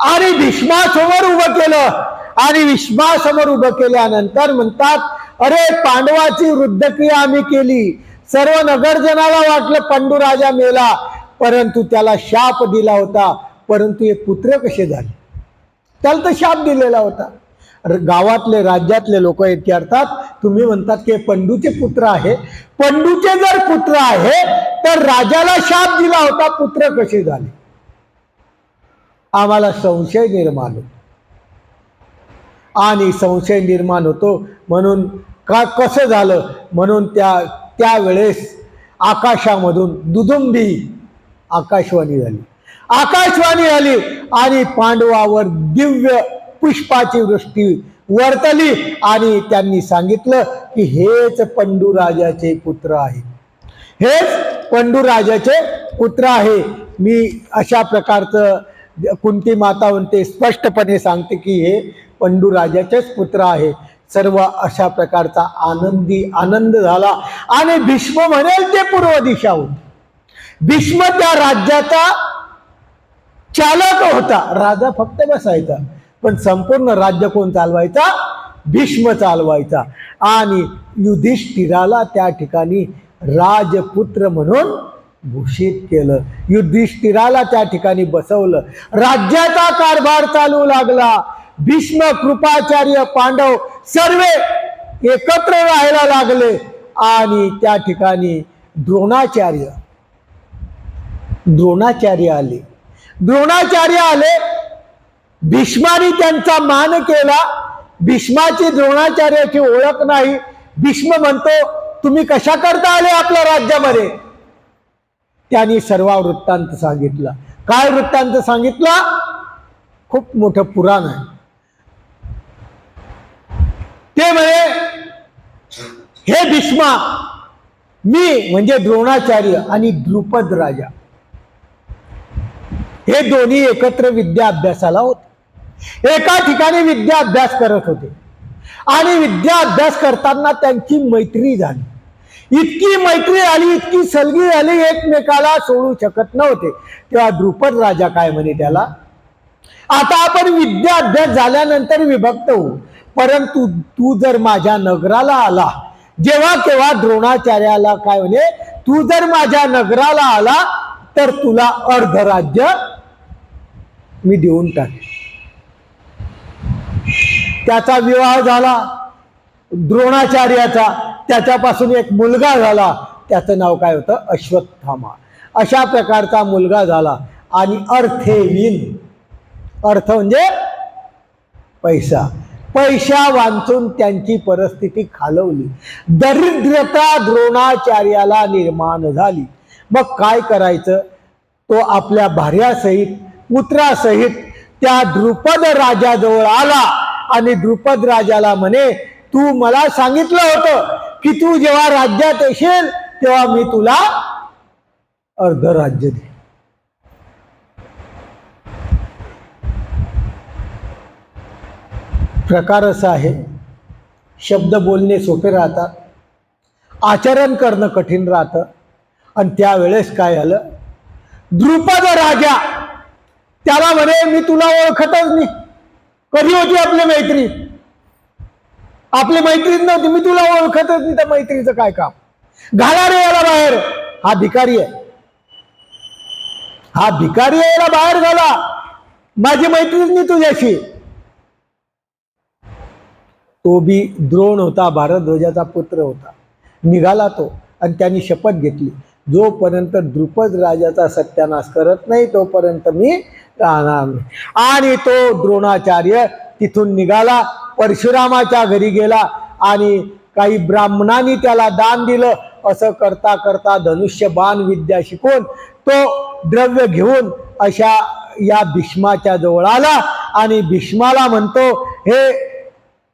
आणि भीष्मासमोर उभं केलं. आणि भीष्मासमोर उभं केल्यानंतर म्हणतात, अरे पांडवाची वृद्धक्रिया आम्ही केली. सर्व नगरजनाला वाटलं पंडू राजा मेला, परंतु त्याला शाप दिला होता. परंतु हे पुत्र कसे झाले? त्याला तर शाप दिलेला होता. गावातले राज्यातले लोक विचारतात, तुम्ही म्हणतात की पंडूचे पुत्र आहे, पंडूचे जर पुत्र आहे तर राजाला शाप दिला होता, पुत्र कसे झाले? आम्हाला संशय निर्माण होतो. आणि संशय निर्माण होतो म्हणून कसं झालं? म्हणून त्यावेळेस आकाशामधून दुदुंबी आकाशवाणी झाली. आकाशवाणी आली आणि पांडवावर दिव्य पुष्पाची वृष्टी वर्तली आणि त्यांनी सांगितलं की हेच पंडू राजाचे पुत्र आहे, हेच पंडू राजाचे पुत्र आहे. मी अशा प्रकारचं कुंती माता म्हणते, स्पष्टपणे सांगते की हे पंडू राजाचेच पुत्र आहे. सर्व अशा प्रकारचा आनंद झाला. आणि भीष्म म्हणेल ते पूर्व दिशा होती. भीष्म त्या राज्याचा चालक होता. राजा फक्त बसायचा, पण संपूर्ण राज्य कोण चालवायचा? भीष्म चालवायचा. आणि युधिष्ठिराला त्या ठिकाणी राजपुत्र म्हणून घोषित केलं. युधिष्ठिराला त्या ठिकाणी बसवलं. राज्याचा कारभार चालू लागला. भीष्म, कृपाचार्य, पांडव सर्व एकत्र राहायला लागले. आणि त्या ठिकाणी द्रोणाचार्य आले. द्रोणाचार्य आले. भीष्माने त्यांचा मान केला. भीष्माची द्रोणाचार्याची ओळख नाही. भीष्म म्हणतो, तुम्ही कशा करता आले आपल्या राज्यामध्ये? त्यांनी सर्व वृत्तांत सांगितला. काय वृत्तांत सांगितला? खूप मोठं पुराण आहे. ते म्हणे, हे भीष्मा, मी म्हणजे द्रोणाचार्य आणि द्रुपद राजा हे दोन्ही एकत्र विद्या अभ्यासाला होते. एका ठिकाणी विद्या अभ्यास करत होते. आणि विद्या अभ्यास करताना त्यांची मैत्री झाली. इतकी मैत्री झाली, इतकी सलगी झाली, एकमेकाला सोडू शकत नव्हते. तेव्हा द्रुपद राजा काय म्हणे त्याला, आता आपण विद्या अभ्यास झाल्यानंतर विभक्त होऊ, परंतु तू जर माझ्या नगराला आला, जेव्हा केव्हा द्रोणाचार्याला काय म्हणे, तू जर माझ्या नगराला आला तर तुला अर्ध राज्य मी देऊन टाकेन. त्याचा विवाह झाला द्रोणाचार्याचा. त्याच्यापासून एक मुलगा झाला. त्याचं नाव काय होतं? अश्वत्थामा. अशा प्रकारचा मुलगा झाला. आणि अर्थेविन, अर्थ म्हणजे पैसा, पैसा वांचून त्यांची परिस्थिती खालवली. दरिद्रता द्रोणाचार्याला निर्माण झाली. मग काय करायचं? तो आपल्या भार्यासहित पुत्रासहित त्या द्रुपद राजाजवळ आला. आणि द्रुपद राजाला म्हणे, तू मला सांगितलं होतं की तू जेव्हा राज्यात येशील तेव्हा मी तुला अर्ध राज्य दे. प्रकार असा आहे, शब्द बोलणे सोपे राहतात, आचरण करणं कठीण राहतं. आणि त्यावेळेस काय झालं, द्रुपद राजा त्याला म्हणे, मी तुला ओळखतच नाही. कधी होती आपली मैत्री? आपली मैत्रीच नव्हती. मी तुला ओळखतच नाही, त्या मैत्रीचं काय काम? घाला रे याला बाहेर. हा भिकारी आहे, हा भिकारी आहे, याला बाहेर घाला. माझी मैत्रीच नाही तुझ्याशी. तो बी द्रोण होता, भारद्वाजाचा पुत्र होता. निघाला तो आणि त्यांनी शपथ घेतली, जोपर्यंत द्रुपद राजाचा सत्यानाश करत नाही तोपर्यंत मी राहणार नाही. आणि तो द्रोणाचार्य तिथून निघाला, परशुरामाच्या घरी गेला आणि काही ब्राह्मणांनी त्याला दान दिलं. असं करता करता धनुष्य बाण विद्या शिकून तो द्रव्य घेऊन अशा या भीष्माच्या जवळ आला. आणि भीष्माला म्हणतो, हे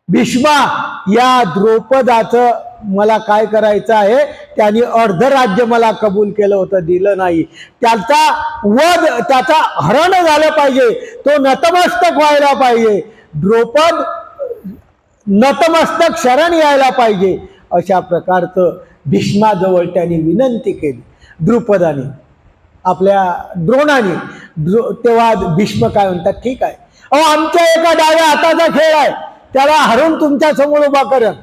भीष्मा, या द्रौपदाचं मला काय करायचं आहे? त्यांनी अर्ध राज्य मला कबूल केलं होतं, दिलं नाही. त्याचा वध, त्याचा हरण झालं पाहिजे, तो नतमस्तक व्हायला पाहिजे, द्रौपद नतमस्तक शरण यायला पाहिजे. अशा प्रकारचं भीष्माजवळ त्यांनी विनंती केली. द्रुपदाने, आपल्या द्रोणाने. तेव्हा भीष्म काय म्हणतात, ठीक आहे, अहो आमच्या एका डाव्या हाताचा खेळ आहे, त्याला हरून तुमच्या समोर उभा करन,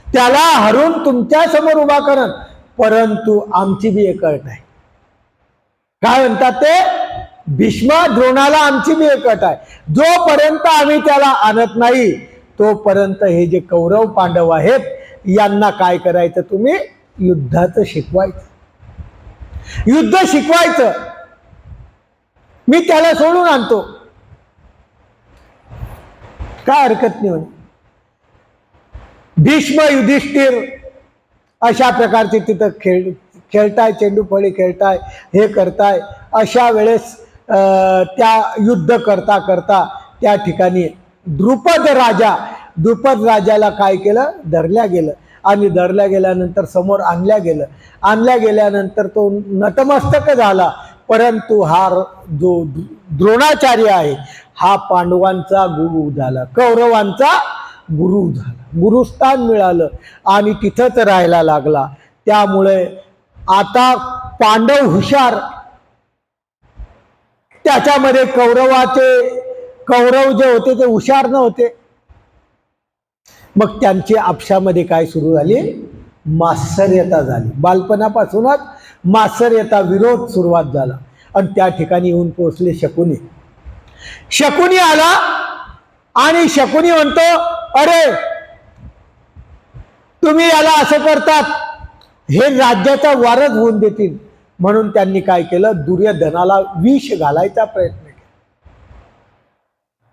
त्याला हरून तुमच्या समोर उभा करन, परंतु आमची बी एक अट आहे. काय म्हणतात ते? भीष्म, द्रोणाला आमची बी एक अट आहे, जोपर्यंत आम्ही त्याला आणत नाही तोपर्यंत हे जे कौरव पांडव आहेत यांना काय करायचं, तुम्ही युद्धाचं शिकवायचं, युद्ध शिकवायचं, मी त्याला सोडून आणतो, काय हरकत नाही म्हणे. भीष्म युधिष्ठिर अशा प्रकारचे तिथं खेळताय, चेंडू फळी खेळताय, हे करताय. अशा वेळेस त्या युद्ध करता करता त्या ठिकाणी द्रुपद राजाला काय केलं, धरल्या गेलं. आणि धरल्या गेल्यानंतर समोर आणल्या गेलं. आणल्या गेल्यानंतर तो नतमस्तक झाला. परंतु हा जो द्रोणाचार्य आहे हा पांडवांचा गुरु झाला, कौरवांचा गुरु झाला, गुरुस्थान मिळालं आणि तिथंच राहायला लागला. त्यामुळे आता पांडव हुशार, त्याच्यामध्ये कौरव जे होते ते हुशार नव्हते. मग त्यांची आपसामध्ये काय सुरू झाली, मात्सर्यता झाली. बालपणापासूनच मात्सर्यता, विरोध सुरुवात झाला. आणि त्या ठिकाणी येऊन पोहोचले शकुनी. शकुनी आला आणि शकुनी म्हणतो, अरे तुम्ही याला असं करतात, हे राज्याचा वारस होऊन देतील. म्हणून त्यांनी काय केलं, दुर्योधनाला विष घालायचा प्रयत्न केला.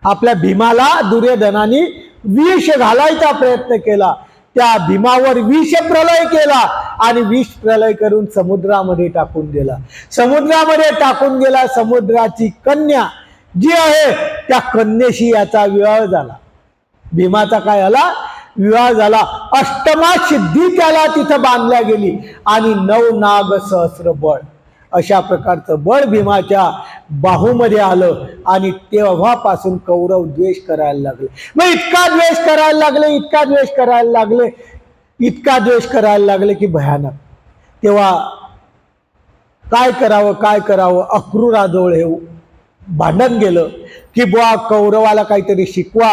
आपल्या भीमाला दुर्योधनाने विष घालायचा प्रयत्न केला. त्या भीमावर विष प्रलय केला आणि विष प्रलय करून समुद्रामध्ये टाकून दिला. समुद्रामध्ये टाकून गेला. समुद्राची कन्या जी आहे त्या कन्येशी याचा विवाह झाला. भीमाचा काय झाला, विवाह झाला. अष्टमा सिद्धी त्याला तिथं बांधल्या गेली आणि 9 नाग सहस्र बळ अशा प्रकारचं बळ भीमाच्या बाहूमध्ये आलं. आणि तेव्हापासून कौरव द्वेष करायला लागले. मग इतका द्वेष करायला लागले की भयानक. तेव्हा काय करावं, अक्रूराजवळ हे भांडण गेलं की बुवा कौरवाला काहीतरी शिकवा,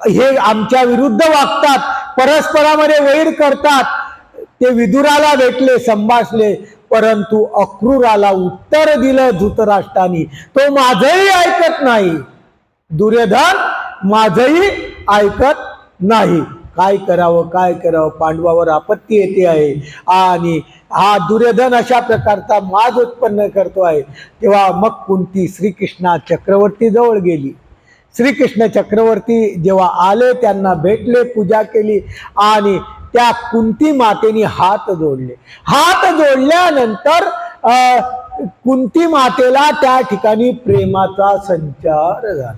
हे आमच्या विरुद्ध वागतात, परस्परामध्ये वैर करतात. ते विदुराला भेटले, संभाषले, परंतु अक्रूराला उत्तर दिलं धृतराष्ट्राने, तो माझंही ऐकत नाही, दुर्योधन माझंही ऐकत नाही. काय करावं, पांडवावर आपत्ती येते आहे आणि हा दुर्योधन अशा प्रकारचा माज उत्पन्न करतो आहे. तेव्हा मग कुंती श्रीकृष्णा चक्रवर्ती जवळ गेली. श्रीकृष्ण चक्रवर्ती जेव्हा आले, त्यांना भेटले, पूजा केली आणि त्या कुंती मातेने हात जोडले. हात जोडल्यानंतर कुंती मातेला त्या ठिकाणी प्रेमाचा संचार झाला.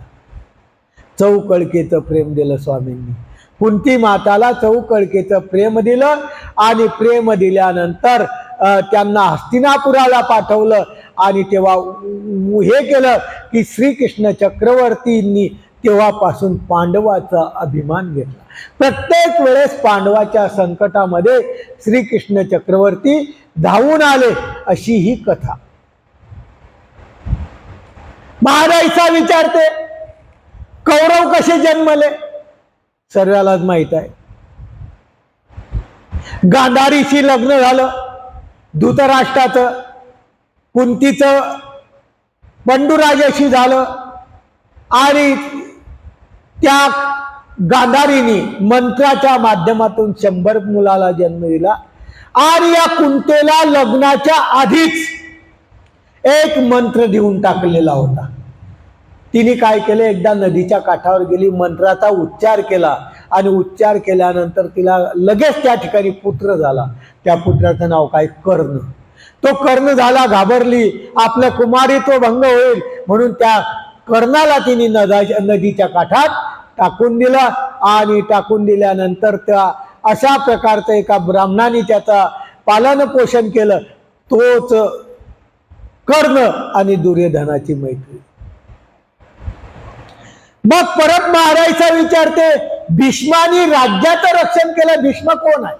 चौकळकेचं प्रेम दिलं स्वामींनी. कुंती माताला चौकळकेचं प्रेम दिलं आणि प्रेम दिल्यानंतर त्यांना हस्तिनापुराला पाठवलं. आणि तेव्हा हे केलं की श्रीकृष्ण चक्रवर्तींनी तेव्हापासून पांडवाचा अभिमान घेतला. प्रत्येक वेळेस पांडवाच्या संकटामध्ये श्रीकृष्ण चक्रवर्ती धावून आले, अशी ही कथा. महाराईचा विचारते, कौरव कसे जन्मले, सर्वालाच माहित आहे. गांधारीशी लग्न झालं धृतराष्ट्राचं, कुंतीचं पंडुराजाशी झालं आणि त्या गांधारीने मंत्राच्या माध्यमातून 100 मुलाला जन्म दिला. आणि या कुंतेला लग्नाच्या आधीच एक मंत्र देऊन टाकलेला होता. तिने काय केलं, एकदा नदीच्या काठावर गेली, मंत्राचा उच्चार केला आणि उच्चार केल्यानंतर तिला लगेच त्या ठिकाणी पुत्र झाला. त्या पुत्राचं नाव काय, कर्ण. तो कर्ण झाला, घाबरली, आपलं कुमारित्व भंग होईल म्हणून त्या कर्णाला तिने नदीच्या काठात टाकून दिला. आणि टाकून दिल्यानंतर त्या अशा प्रकारचं एका ब्राह्मणाने त्याचा पालन पोषण केलं. तोच कर्ण आणि दुर्योधनाची मैत्री. मग परत महाराईचा विचारते, भीष्मानी राज्याचं रक्षण केलं, भीष्म कोण आहे.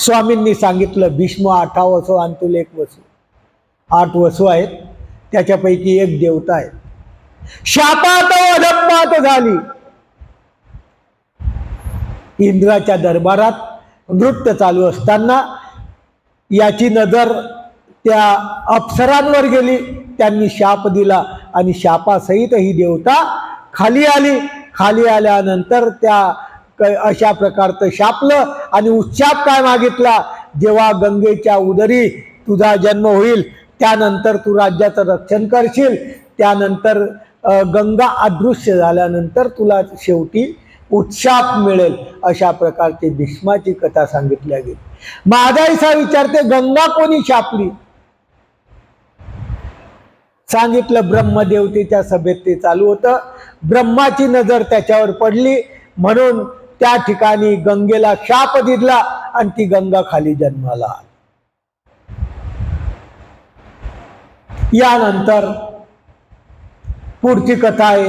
स्वामींनी सांगितलं, भीष्म 8 वसू आणि तुला 1 वसू. 8 वसू आहेत, त्याच्यापैकी 1 देवता आहे. शापात अधपात झाली. इंद्राच्या दरबारात नृत्य चालू असताना याची नजर त्या अप्सरांवर गेली. त्यांनी शाप दिला आणि शापासहित ही देवता खाली आली. खाली आल्यानंतर त्या अशा प्रकारचं शापलं आणि उच्चाप काय मागितला, जेव्हा गंगेच्या उदरी तुझा जन्म होईल त्यानंतर तू राज्याचं रक्षण करशील, त्यानंतर गंगा अदृश्य झाल्यानंतर तुला शेवटी उत्शाप मिळेल. अशा प्रकारची भीष्माची कथा सांगितल्या गेली. महादाईसा विचारते, गंगा कोणी शापली? सांगितलं, ब्रह्मदेवतेच्या सभेत ते चालू होतं. ब्रह्माची नजर त्याच्यावर पडली म्हणून त्या ठिकाणी गंगेला शाप दिला आणि ती गंगा खाली जन्माला. यानंतर पुढची कथा आहे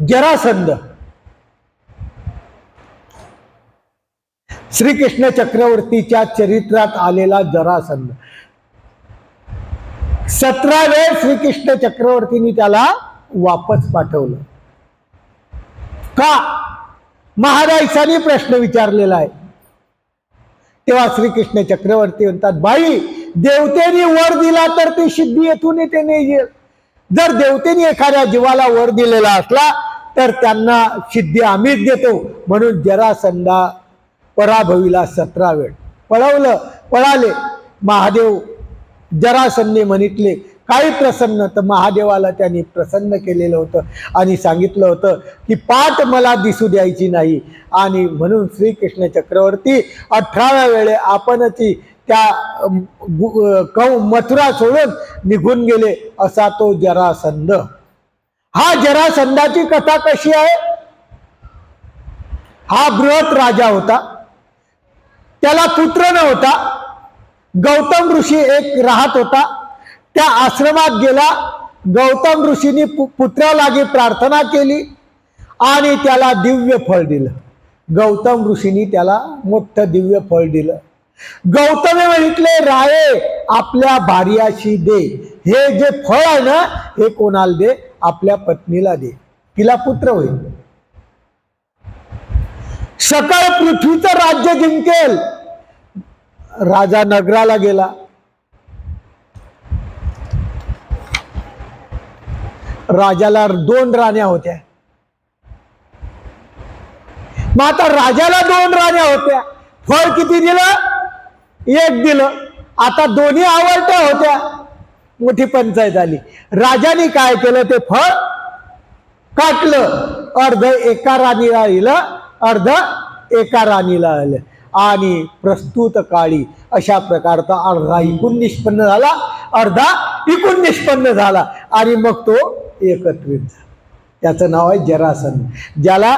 जरासंध. श्रीकृष्ण चक्रवर्तीच्या चरित्रात आलेला जरासंध. 17 वेळ श्रीकृष्ण चक्रवर्तींनी त्याला वापस पाठवलं. का? महाराजांनी प्रश्न विचारलेला आहे. तेव्हा श्रीकृष्ण चक्रवर्ती म्हणतात, बाई, देवतेने वर दिला तर ती सिद्धी येथून येते नाही. जर देवतेने एखाद्या जीवाला वर दिलेला असला तर त्यांना सिद्धी आम्हीच देतो. म्हणून जरासंधा पराभवीला 17 वेळ पळाले. महादेव जरासंधे म्हणितले, काही प्रसन्न. तर महादेवाला त्यांनी प्रसन्न केलेलं होतं आणि सांगितलं होतं की पाठ मला दिसू द्यायची नाही. आणि म्हणून श्रीकृष्ण चक्रवर्ती 18व्या वेळे आपणच त्या मथुरा सोडून निघून गेले. असा तो जरासंध. हा जरासंधाची कथा कशी आहे? हा बृहत राजा होता, त्याला पुत्र नव्हता. गौतम ऋषी एक राहत होता, त्या आश्रमात गेला. गौतम ऋषींनी पुत्रालागी प्रार्थना केली आणि त्याला दिव्य फळ दिलं. गौतम ऋषींनी त्याला मोठं दिव्य फळ दिलं. गौतमी म्हटले, राये आपल्या भार्याशी दे. हे जे फळ आहे ना, हे कोणाला दे? आपल्या पत्नीला दे, तिला पुत्र होईल. सकळ पृथ्वीचं राज्य जिंकेल. राजा नगराला गेला. राजाला 2 राण्या होत्या. मग आता राजाला 2 राण्या होत्या. फळ किती दिलं? 1 दिलं. आता दोन्ही आवडत्या होत्या. मोठी पंचायत आली. राजाने काय केलं? ते फळ काटलं. अर्ध एका राणीला दिलं, अर्ध एका राणीला आलं. आणि प्रस्तुत काळी अशा प्रकारचा अर्धा इकून निष्पन्न झाला, अर्धा इकून निष्पन्न झाला आणि मग तो एकत्रित झाला. त्याचं नाव आहे जरासंध. ज्याला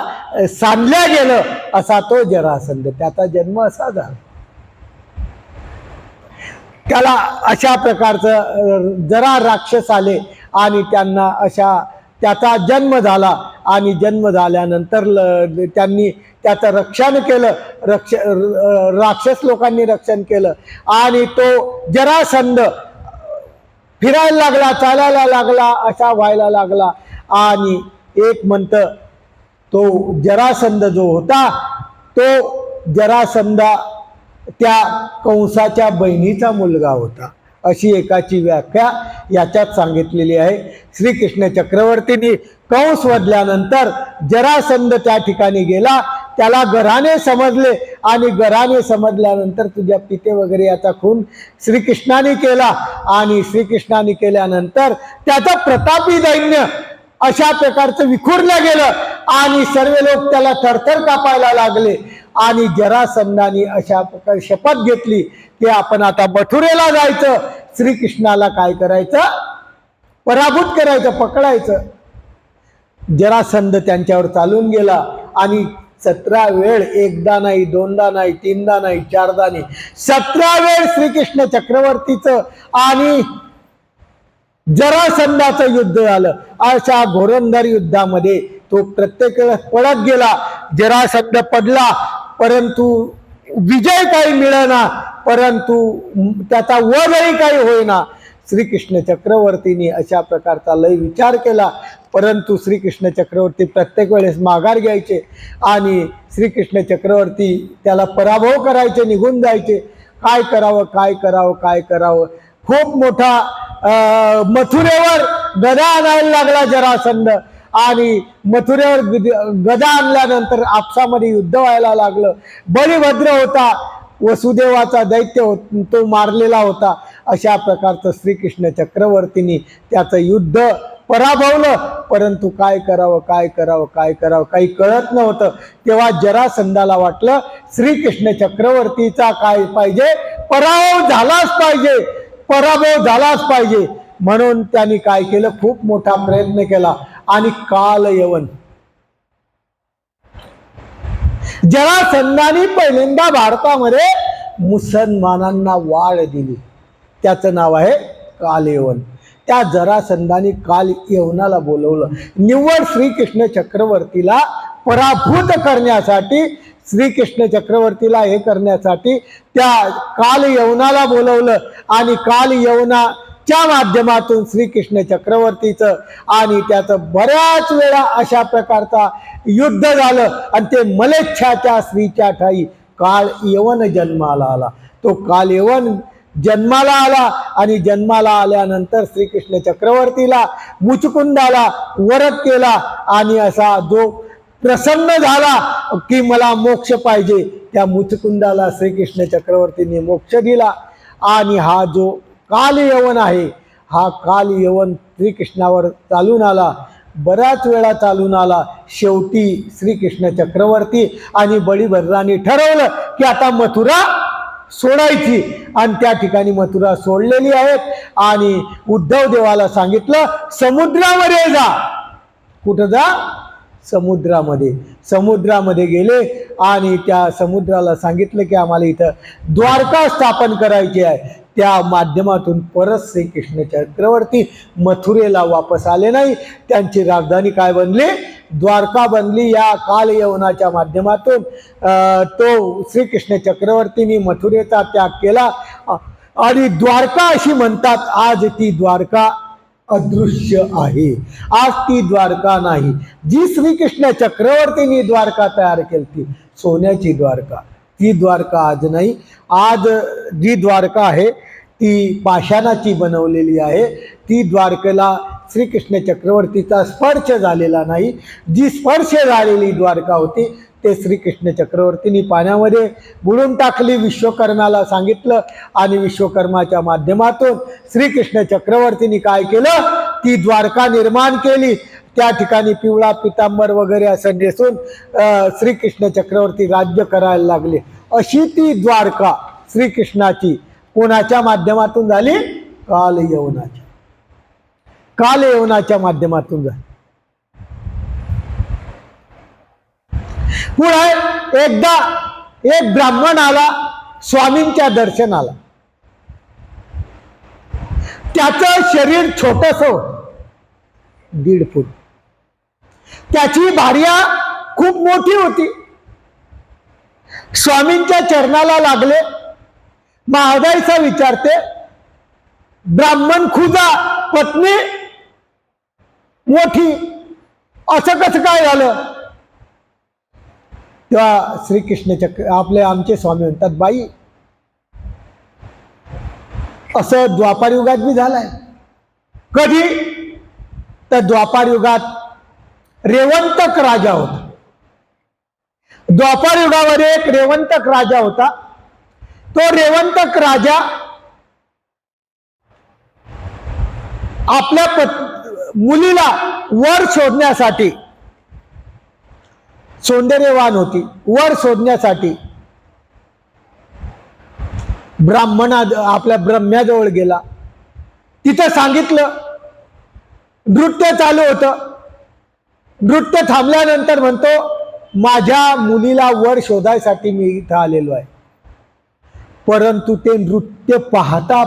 सांधल्या गेलं असा तो जरासंध. त्याचा जन्म असा झाला. त्याला अशा प्रकारचं जरा राक्षस आले आणि त्यांना त्याचा जन्म झाला. आणि जन्म झाल्यानंतर त्यांनी त्याचं रक्षण केलं. राक्षस लोकांनी रक्षण केलं आणि तो जरासंध फिरायला लागला, चालायला लागला, असा व्हायला लागला. आणि एक म्हणतं, तो जरासंध जो होता तो जरासंध त्या कंसाच्या बहिणीचा मुलगा होता. अशी एकाची व्याख्या याच्यात सांगितलेली आहे. श्रीकृष्ण चक्रवर्तींनी कंस वधल्यानंतर जरासंध त्या ठिकाणी गेला. त्याला घराणे समजले आणि घराणे समजल्यानंतर तुझ्या पिते वगैरे याचा खून श्रीकृष्णाने केला. आणि श्रीकृष्णाने केल्यानंतर त्याचं प्रतापी दैन्य अशा प्रकारचं विखुरलं गेलं आणि सर्व लोक त्याला थरथर कापायला लागले. आणि जरासंधाने अशा प्रकारे शपथ घेतली की आपण आता मथुरेला जायचं, श्रीकृष्णाला काय करायचं? पराभूत करायचं, पकडायचं. जरासंध त्यांच्यावर चालून गेला आणि 17 वेळ, एकदा नाही, दोनदा नाही, तीनदा नाही, चारदा नाही, 17 वेळ श्रीकृष्ण चक्रवर्तीचं आणि जरासंधाचं युद्ध झालं. अशा घोरंदर युद्धामध्ये तो प्रत्येक वेळेस पळत गेला. जरासंध पडला, परंतु विजय काही मिळेना, परंतु त्याचा वधही काही होईना. श्रीकृष्ण चक्रवर्तीने अशा प्रकारचा लय विचार केला, परंतु श्रीकृष्ण चक्रवर्ती प्रत्येक वेळेस माघार घ्यायचे आणि श्रीकृष्ण चक्रवर्ती त्याला पराभव करायचे, निघून जायचे. काय करावं काय करावं काय करावं. खूप मोठा मथुरेवर गदा आणायला लागला जरासंध आणि मथुरेवर गदा आणल्यानंतर आपसामध्ये युद्ध व्हायला लागलं. बलिभद्र होता, वसुदेवाचा दैत्य तो मारलेला होता. अशा प्रकारचं श्रीकृष्ण चक्रवर्तींनी त्याचं युद्ध पराभवलं, परंतु काय करावं काय करावं काय करावं काही कळत नव्हतं. तेव्हा जरासंधाला वाटलं श्रीकृष्ण चक्रवर्तीचा काय पाहिजे, पराभव झालाच पाहिजे, पराभव झालाच पाहिजे. म्हणून त्यांनी काय केलं, खूप मोठा प्रयत्न केला आणि कालयवन जरासंधाने पहिल्यांदा भारतामध्ये मुसलमानांना वाढ दिली. त्याचं नाव आहे कालयवन. त्या जरासंधाने कालयवनाला बोलवलं. निव्वळ श्रीकृष्ण चक्रवर्तीला पराभूत करण्यासाठी, श्रीकृष्ण चक्रवर्तीला हे करण्यासाठी त्या कालयवनाला बोलवलं आणि कालयवनाच्या माध्यमातून श्रीकृष्ण चक्रवर्तीचं आणि त्याचं बऱ्याच वेळा अशा प्रकारचा युद्ध झालं आणि ते मलेच्छाच्या स्त्रीच्या ठाई कालयवन जन्माला आला. तो कालयवन जन्माला आला आणि जन्माला आल्यानंतर श्रीकृष्ण चक्रवर्तीला मुचकुंदाला वरद केला आणि असा जो प्रसन्न झाला की मला मोक्ष पाहिजे, त्या मुचकुंदाला श्रीकृष्ण चक्रवर्तीने मोक्ष दिला. आणि हा जो कालयवन आहे, हा कालयवन श्रीकृष्णावर चालून आला, बऱ्याच वेळा चालून आला. शेवटी श्रीकृष्ण चक्रवर्ती आणि बलिभद्राने ठरवलं की आता मथुरा सोडायची आणि त्या ठिकाणी मथुरा सोडलेली आहेत. आणि उद्धव देवाला सांगितलं समुद्रामध्ये जा. कुठं जा? समुद्रामध्ये. समुद्रामध्ये गेले आणि त्या समुद्राला सांगितलं की आम्हाला इथं द्वारका स्थापन करायची आहे. त्या माध्यमातून परत श्रीकृष्ण चक्रवर्ती मथुरेला वापस आले नाही. त्यांची राजधानी काय बनली? द्वारका बनली. या कालयवनाच्या माध्यमातून तो श्रीकृष्ण चक्रवर्तींनी मथुरेचा त्याग केला आणि द्वारका अशी म्हणतात. आज ती द्वारका अदृश्य आहे. आज ती द्वारका नाही. जी श्रीकृष्ण चक्रवर्तींनी द्वारका तयार केली, सोन्याची द्वारका, ती द्वारका आज नाही. आज जी द्वारका आहे ती पाषाणाची बनवलेली आहे. ती द्वारकेला श्रीकृष्ण चक्रवर्तीचा स्पर्श झालेला नाही. जी स्पर्श झालेली द्वारका होती ते श्रीकृष्ण चक्रवर्तींनी पाण्यामध्ये बुडून टाकली. विश्वकर्माला सांगितलं आणि विश्वकर्माच्या माध्यमातून श्रीकृष्ण चक्रवर्तींनी काय केलं, ती द्वारका निर्माण केली. त्या ठिकाणी पिवळा पितांबर वगैरे असं नेसून श्रीकृष्ण चक्रवर्ती राज्य करायला लागले. अशी ती द्वारका श्रीकृष्णाची कोणाच्या माध्यमातून झाली? कालयवनाच्या. कालयवनाच्या माध्यमातून झाली. पुढे एकदा एक ब्राह्मण आला स्वामींच्या दर्शनाला. त्याचं शरीर छोटस होतं, 1.5 फूट. त्याची भार्या खूप मोठी होती. स्वामींच्या चरणाला लागले. महादाईचा विचारते, ब्राह्मण खुजा, पत्नी मोठी, असं कसं काय झालं? तेव्हा श्रीकृष्ण आमचे स्वामी म्हणतात, बाई असं द्वापार युगात बी झालंय. कधी? तर द्वापार युगात रेवंतक राजा होता. द्वापार युगामध्ये एक रेवंतक राजा होता. तो रेवंतक राजा आपल्या मुलीला वर शोधण्यासाठी, सौंदर्यवान होती, वर शोधण्यासाठी आपल्या ब्रह्म्याजवळ गेला. तिथं सांगितलं, नृत्य चालू होतं. नृत्य थांबल्यानंतर म्हणतो, माझ्या मुलीला वर शोधायसाठी मी इथं आलेलो आहे. परंतु ते नृत्य पाहता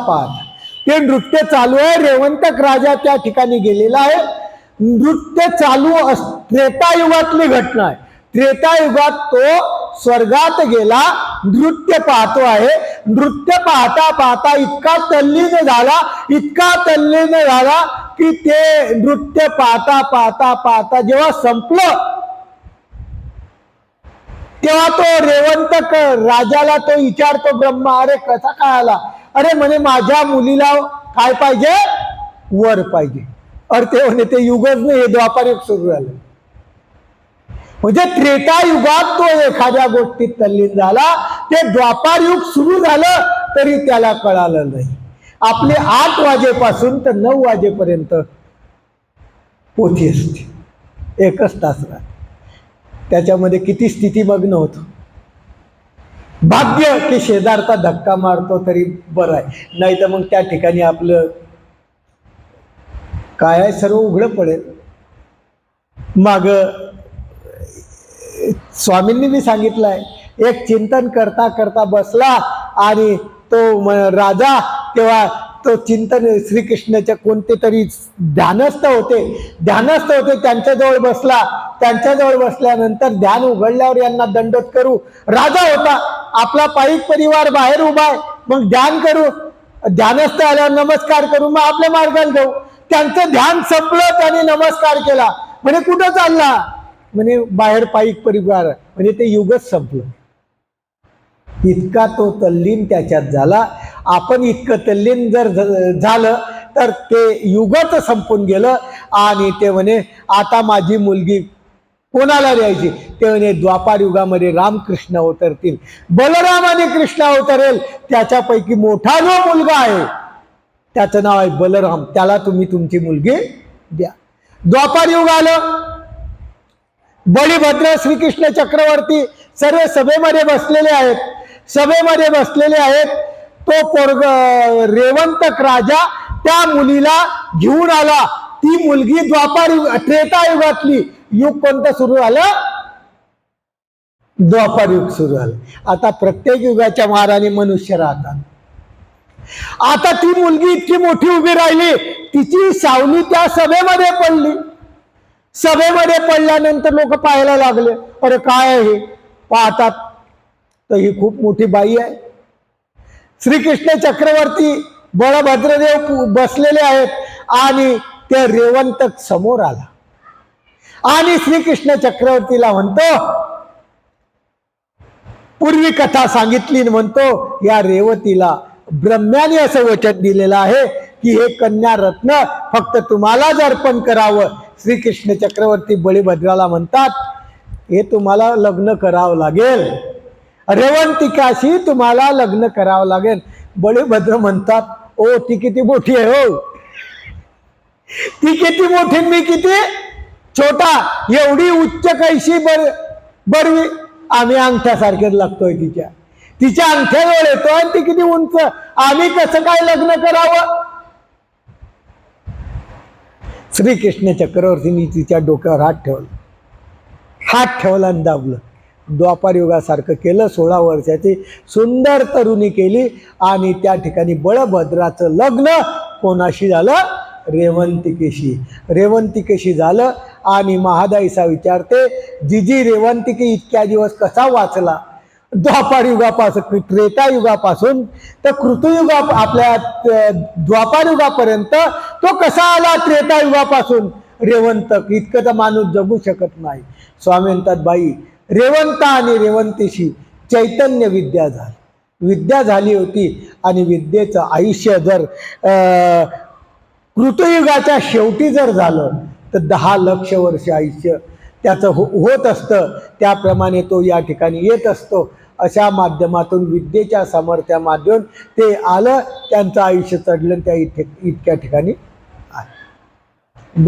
ते नृत्य चालू आहे. रेवंतक राजा त्या ठिकाणी गेलेला आहे. नृत्य चालू त्रेतायुगातली घटना आहे. त्रेतायुगात तो स्वर्गात गेला, नृत्य पाहतो आहे. नृत्य पाहता पाहता इतका तल्लीन झाला की ते नृत्य पाहता पाहता पाहता जेव्हा संपलं तेव्हा तो रेवंतक राजाला तो विचारतो ब्रह्मा, अरे कसा काय आला? अरे म्हणे माझ्या मुलीला काय पाहिजे? वर पाहिजे. अरे ते म्हणे ते युगच नाही, हे द्वापार युग सुरू झालं. म्हणजे त्रेतायुगात तो एखाद्या गोष्टीत तल्लीन झाला, ते द्वापार युग सुरू झालं तरी त्याला कळालं नाही. आपले 8 वाजेपासून तर 9 वाजेपर्यंत पोथी असते, एकच तास राहते. त्याच्यामध्ये किती स्थितीमग्न होतो. भाग्य की शेजारचा धक्का मारतो तरी बरं आहे, नाही तर मग त्या ठिकाणी आपलं काय आहे सर्व उघडं पडेल. मग स्वामींनी मी सांगितलं आहे, एक चिंतन करता करता बसला आणि तो राजा, तेव्हा तो चिंतन श्रीकृष्णाच्या कोणते तरी ध्यानस्थ होते त्यांच्याजवळ बसला. त्यांच्याजवळ बसल्यानंतर ध्यान उघडल्यावर यांना दंडोत करू. राजा होता, आपला पाईक परिवार बाहेर उभा आहे, मग ध्यान करू, ध्यानस्थ आल्यावर नमस्कार करू, मग आपल्या मार्गाने जाऊ. त्यांचं ध्यान संपलं, त्याने नमस्कार केला. म्हणे कुठं चालला? म्हणे बाहेर पाईक परिवार. म्हणजे ते युगच संपलं. इतका तो तल्लीन त्याच्यात झाला. आपण इतकं तल्लीन जर झालं तर ते युगच संपून गेलं. आणि ते म्हणे आता माझी मुलगी कोणाला द्यायची? ते म्हणे द्वापार युगामध्ये रामकृष्ण अवतरतील, बलराम आणि कृष्ण अवतरेल, त्याच्यापैकी मोठा जो मुलगा आहे त्याचं नाव आहे बलराम, त्याला तुम्ही तुमची मुलगी द्या. द्वापार युग आलं. बळीभद्र श्रीकृष्ण चक्रवर्ती सर्व सभेमध्ये बसलेले आहेत. तो पोरग रेवंतक राजा त्या मुलीला घेऊन आला. ती मुलगी द्वापार युग, त्रेतायुगातली. युग कोणतं सुरू झालं? द्वापार युग सुरू झालं. आता प्रत्येक युगाच्या महाराणी मनुष्य राहतात. आता ती मुलगी इतकी मोठी उभी राहिली, तिची सावली त्या सभेमध्ये पडली. सभेमध्ये पडल्यानंतर लोक पाहायला लागले, अरे काय आहे हे? पाहतात तर ही खूप मोठी बाई आहे. श्रीकृष्ण चक्रवर्ती बळभद्रदेव बसलेले आहेत आणि ते रेवंतक समोर आला आणि श्रीकृष्ण चक्रवर्तीला म्हणतो, पूर्वी कथा सांगितली, म्हणतो या रेवतीला ब्रह्म्याने असं वचन दिलेलं आहे की हे कन्या रत्न फक्त तुम्हालाच अर्पण करावं. श्रीकृष्ण चक्रवर्ती बळीभद्राला म्हणतात, हे तुम्हाला लग्न करावं लागेल, रेवंतिकाशी तुम्हाला लग्न करावं लागेल. बळीभद्र म्हणतात, ओ ती किती मोठी आहे हो, ती किती मोठी, मी किती छोटा, एवढी उच्च कैशी बरवी, आम्ही अंगठ्यासारखेच लागतोय तिच्या अंगठ्याजवळ येतो आणि ती किती उंच, आम्ही कसं काय लग्न करावं? श्रीकृष्ण चक्रवर्तींनी तिच्या डोक्यावर हात ठेवला आणि दाबलं. द्वापार युगासारखं केलं. 16 वर्षाची सुंदर तरुणी केली आणि त्या ठिकाणी बळभद्राचं लग्न कोणाशी झालं? रेवंतिकेशी झालं. आणि महादाईसा विचारते, जिजी रेवंतिके इतक्या दिवस कसा वाचला? द्वापार युगापासून, त्रेतायुगापासून तर कृतयुगा, आपल्या द्वापार युगापर्यंत तो कसा आला? त्रेतायुगापासून रेवंतक इतकं तर माणूस जगू शकत नाही. स्वामी म्हणतात, बाई रेवंत आणि रेवंतीशी चैतन्य विद्या झाली होती. आणि विद्येचं आयुष्य जर कृतयुगाच्या शेवटी जर झालं तर 10 लक्ष वर्ष आयुष्य त्याचं होत असतं. त्याप्रमाणे तो या ठिकाणी येत असतो. अशा माध्यमातून विद्येच्या सामर्थ्यामाध्यम ते आलं, त्यांचं आयुष्य चढलं, त्या इतक्या ठिकाणी आहे.